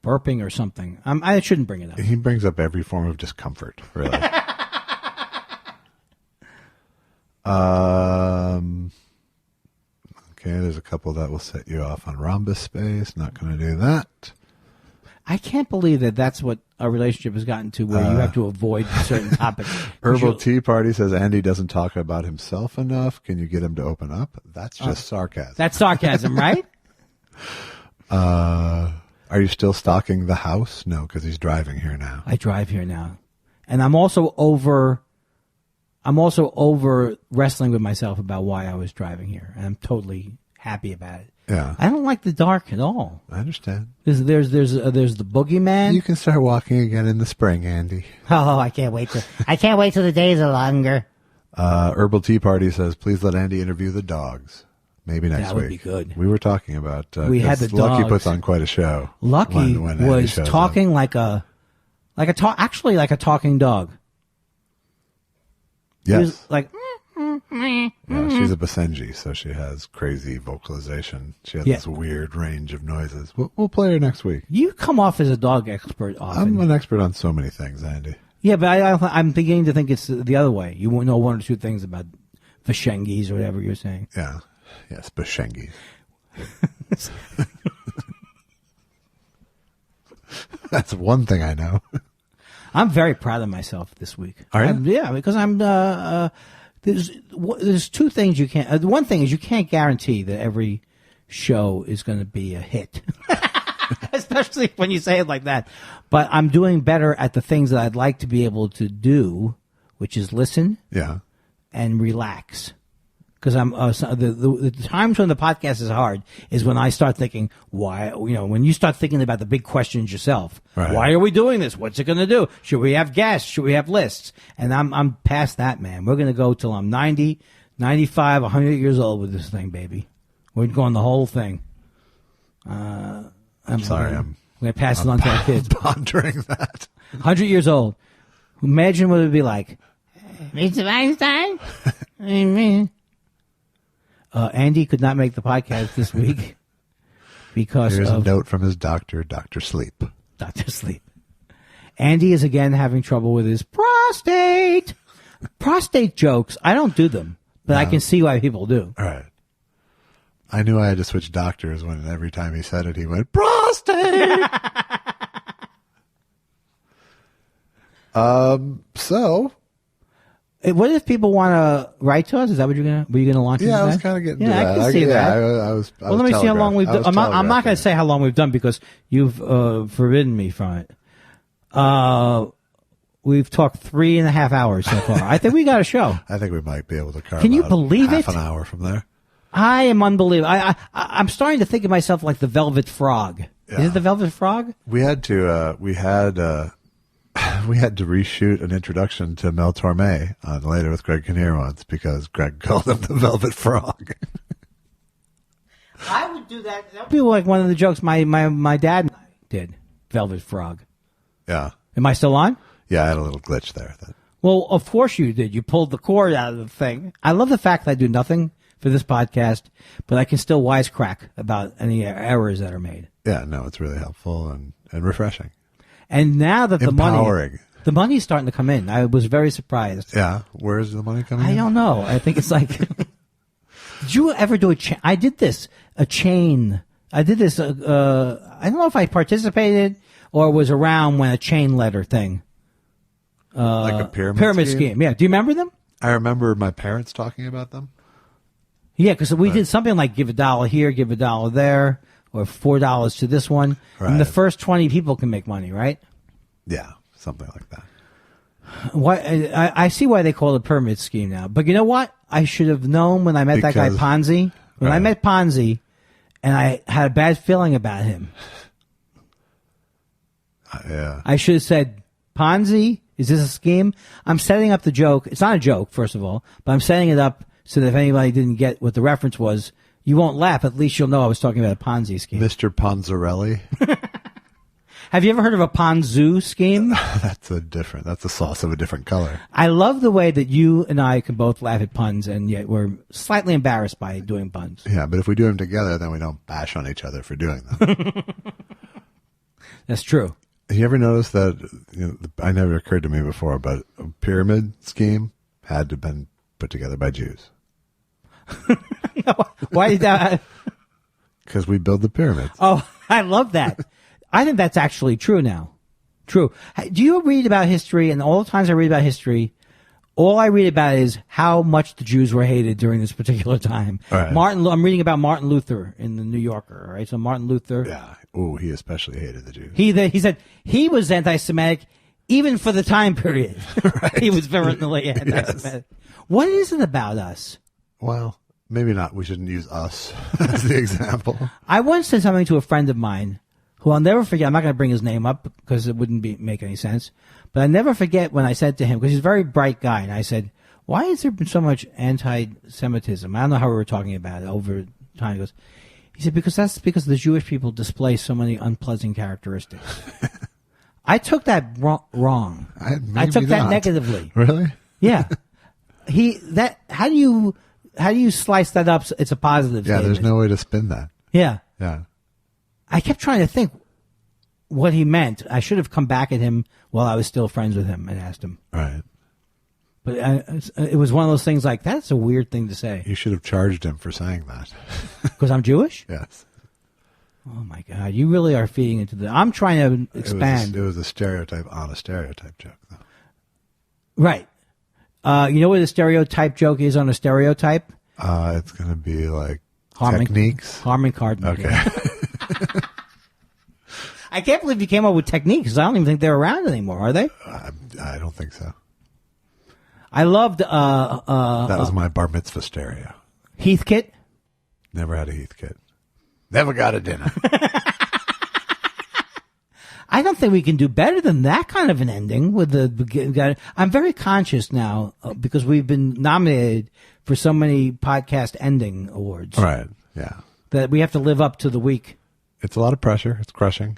burping or something. I shouldn't bring it up.
He brings up every form of discomfort, really. Okay, there's a couple that will set you off on rhombus space. Not going to do that.
I can't believe that that's what our relationship has gotten to, where you have to avoid certain topics.
Herbal Tea Party says Andy doesn't talk about himself enough. Can you get him to open up? That's just sarcasm.
That's sarcasm, right?
Are you still stalking the house? No, because he's driving here now.
I drive here now, and I'm also over wrestling with myself about why I was driving here, and I'm totally happy about it.
Yeah,
I don't like the dark at all.
I understand.
There's the boogeyman.
You can start walking again in the spring, Andy.
Oh, I can't wait till the days are longer.
Herbal Tea Party says, please let Andy interview the dogs. Maybe next week.
That would be good.
We were talking about.
We had the
Lucky
dogs.
puts on quite a show.
Lucky
when
was talking like a talking dog.
Yes.
He was like.
Yeah, she's a Basenji, so she has crazy vocalization. She has this weird range of noises. We'll play her next week.
You come off as a dog expert often.
I'm an expert on so many things, Andy.
Yeah, but I'm beginning to think it's the other way. You won't know one or two things about Vashengis or whatever you're saying.
Yeah. Yes, Bashengi. That's one thing I know.
I'm very proud of myself this week.
Are you?
Yeah, because I'm. There's two things you can't. One thing is you can't guarantee that every show is going to be a hit, especially when you say it like that. But I'm doing better at the things that I'd like to be able to do, which is listen,
Yeah,
and relax. Because I'm the times when the podcast is hard is when I start thinking why, when you start thinking about the big questions yourself.
Right.
Why are we doing this? What's it going to do? Should we have guests? Should we have lists? And I'm past that, man. We're going to go till I'm 90, 95, 100 years old with this thing, baby. We're going the whole thing. I'm
sorry,
I'm going to pass it on to our kids.
Pondering that.
100 years old. Imagine what it would be like.
Mr. Weinstein?
Andy could not make the podcast this week because
Here's
of
a note from his doctor, Dr. Sleep.
Dr. Sleep. Andy is again having trouble with his prostate. Prostate jokes, I don't do them, but I can see why people do.
All right. I knew I had to switch doctors when every time he said it, he went, prostate! So...
What if people want to write to us? Is that what were you gonna launch?
Yeah, I was
into that?
kind of getting to
Yeah,
that.
I can see that.
I was
Well, let me see how long we've done. I'm not going to say how long we've done because you've forbidden me from it. We've talked 3.5 hours so far. I think we got a show.
I think we might be able to carve
Can you
out
believe
half
it?
an hour from there.
I am unbelievable. I'm starting to think of myself like the Velvet Frog.
Yeah.
Is it the Velvet Frog?
We had to reshoot an introduction to Mel Torme on Later with Greg Kinnear once because Greg called him the Velvet Frog.
I would do that. That would be like one of the jokes my dad and I did. Velvet Frog.
Yeah.
Am I still on?
Yeah, I had a little glitch there.
Well, of course you did. You pulled the cord out of the thing. I love the fact that I do nothing for this podcast, but I can still wisecrack about any errors that are made.
Yeah, no, it's really helpful and refreshing.
And now that
Empowering.
the money's starting to come in, I was very surprised.
Yeah, where's the money coming in?
I don't know. I think it's like, did you ever do a chain? I did this, a chain. I did this, I don't know if I participated or was around when a chain letter thing.
Like a pyramid
scheme. Yeah. Do you remember them?
I remember my parents talking about them.
Yeah, because we did something like give $1 here, give $1 there, or $4 to this one.
Right.
And the first 20 people can make money, right?
Yeah, something like that.
Why? I see why they call it a pyramid scheme now. But you know what? I should have known when I met that guy Ponzi. When I met Ponzi, and I had a bad feeling about him.
Yeah.
I should have said, Ponzi, is this a scheme? I'm setting up the joke. It's not a joke, first of all, but I'm setting it up so that if anybody didn't get what the reference was, you won't laugh. At least you'll know I was talking about a Ponzi scheme.
Mr. Ponzarelli.
Have you ever heard of a Ponzu scheme?
That's a sauce of a different color.
I love the way that you and I can both laugh at puns, and yet we're slightly embarrassed by doing puns.
Yeah, but if we do them together, then we don't bash on each other for doing them.
That's true.
You ever notice that, I never occurred to me before, but a pyramid scheme had to have been put together by Jews.
Why is that?
Because we build the pyramids.
Oh, I love that. I think that's actually true now. True. Do you read about history? And all the times I read about history, all I read about is how much the Jews were hated during this particular time.
Right.
I'm reading about Martin Luther in the New Yorker, right? So Martin Luther.
Yeah. Oh, he especially hated the Jews.
He said he was anti-Semitic even for the time period.
Right.
He was virulently anti-Semitic. Yes. What is it about us?
Well, maybe not. We shouldn't use us as the example.
I once said something to a friend of mine who I'll never forget. I'm not going to bring his name up because it wouldn't make any sense. But I never forget when I said to him, because he's a very bright guy, and I said, why has there been so much anti-Semitism? I don't know how we were talking about it over time. He said, because the Jewish people display so many unpleasant characteristics. I took that wrong. I took that negatively.
Really?
Yeah. How do you slice that up so it's a positive
Yeah,
statement?
there's no way to spin that.
Yeah.
Yeah.
I kept trying to think what he meant. I should have come back at him while I was still friends with him and asked him.
Right.
But it was one of those things like, that's a weird thing to say.
You should have charged him for saying that.
Because I'm Jewish?
Yes.
Oh, my God. You really are feeding into the... I'm trying to expand.
It was a stereotype on a stereotype joke, though.
Right. You know what a stereotype joke is on a stereotype?
It's going to be like
Harmon,
techniques.
Harmon Kardon.
Okay.
Yeah. I can't believe you came up with techniques because I don't even think they're around anymore, are they?
I don't think so.
I loved...
that was my bar mitzvah stereo.
Heathkit.
Never had a Heathkit. Never got a dinner.
I don't think we can do better than that kind of an ending with the. I'm very conscious now because we've been nominated for so many podcast ending awards.
Right. Yeah.
That we have to live up to the week.
It's a lot of pressure. It's crushing.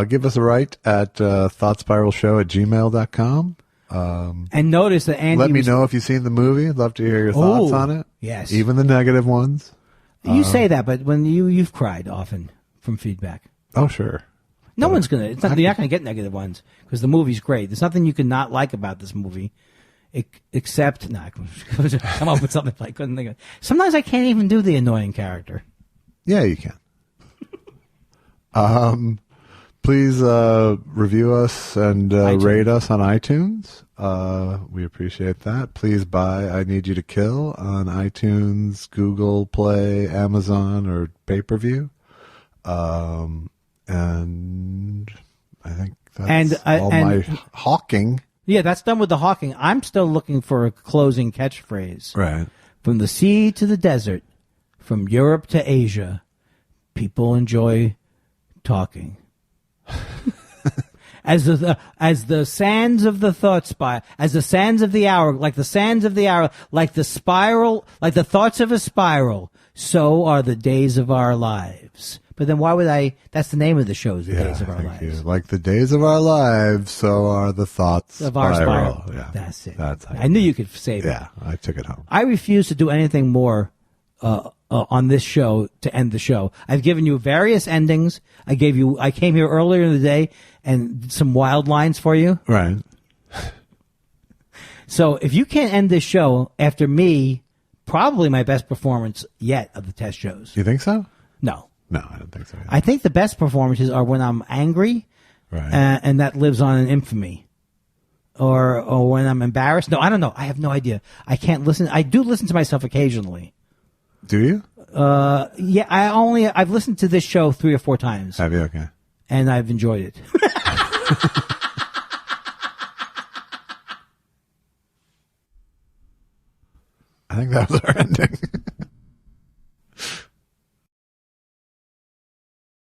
Give us a write at thoughtspiralshow@gmail.com.
And notice that Andy.
Let me know if you've seen the movie. I'd love to hear your thoughts on it.
Yes.
Even the negative ones.
You say that, but when you've cried often from feedback.
Oh, sure.
No one's gonna. You're not gonna get negative ones because the movie's great. There's nothing you can not like about this movie, except I come up with something I couldn't think of. Sometimes I can't even do the annoying character.
Yeah, you can. Please review us and rate us on iTunes. We appreciate that. Please buy "I Need You to Kill" on iTunes, Google Play, Amazon, or pay-per-view. And I think that's my hawking.
Yeah, that's done with the hawking. I'm still looking for a closing catchphrase.
Right.
From the sea to the desert, from Europe to Asia, people enjoy talking. As the sands of the thought spiral, as the sands of the hour, like the sands of the hour, like the spiral, like the thoughts of a spiral, so are the days of our lives. But then why would I? That's the name of the show, The Days of Our
thank
Lives.
you. Like the days of our lives, so are the thoughts
Of our spiral.
Yeah.
That's it.
That's how
I knew you could say that.
Yeah, I took it home.
I refuse to do anything more on this show to end the show. I've given you various endings. I came here earlier in the day and some wild lines for you.
Right.
So if you can't end this show after me, probably my best performance yet of the test shows.
You think so?
No.
No, I don't think so.
I think the best performances are when I'm angry,
Right.
and that lives on in infamy. Or when I'm embarrassed. No, I don't know. I have no idea. I can't listen. I do listen to myself occasionally.
Do you?
Yeah, I've listened to this show 3 or 4 times.
Have you? Okay.
And I've enjoyed it.
I think that was our ending.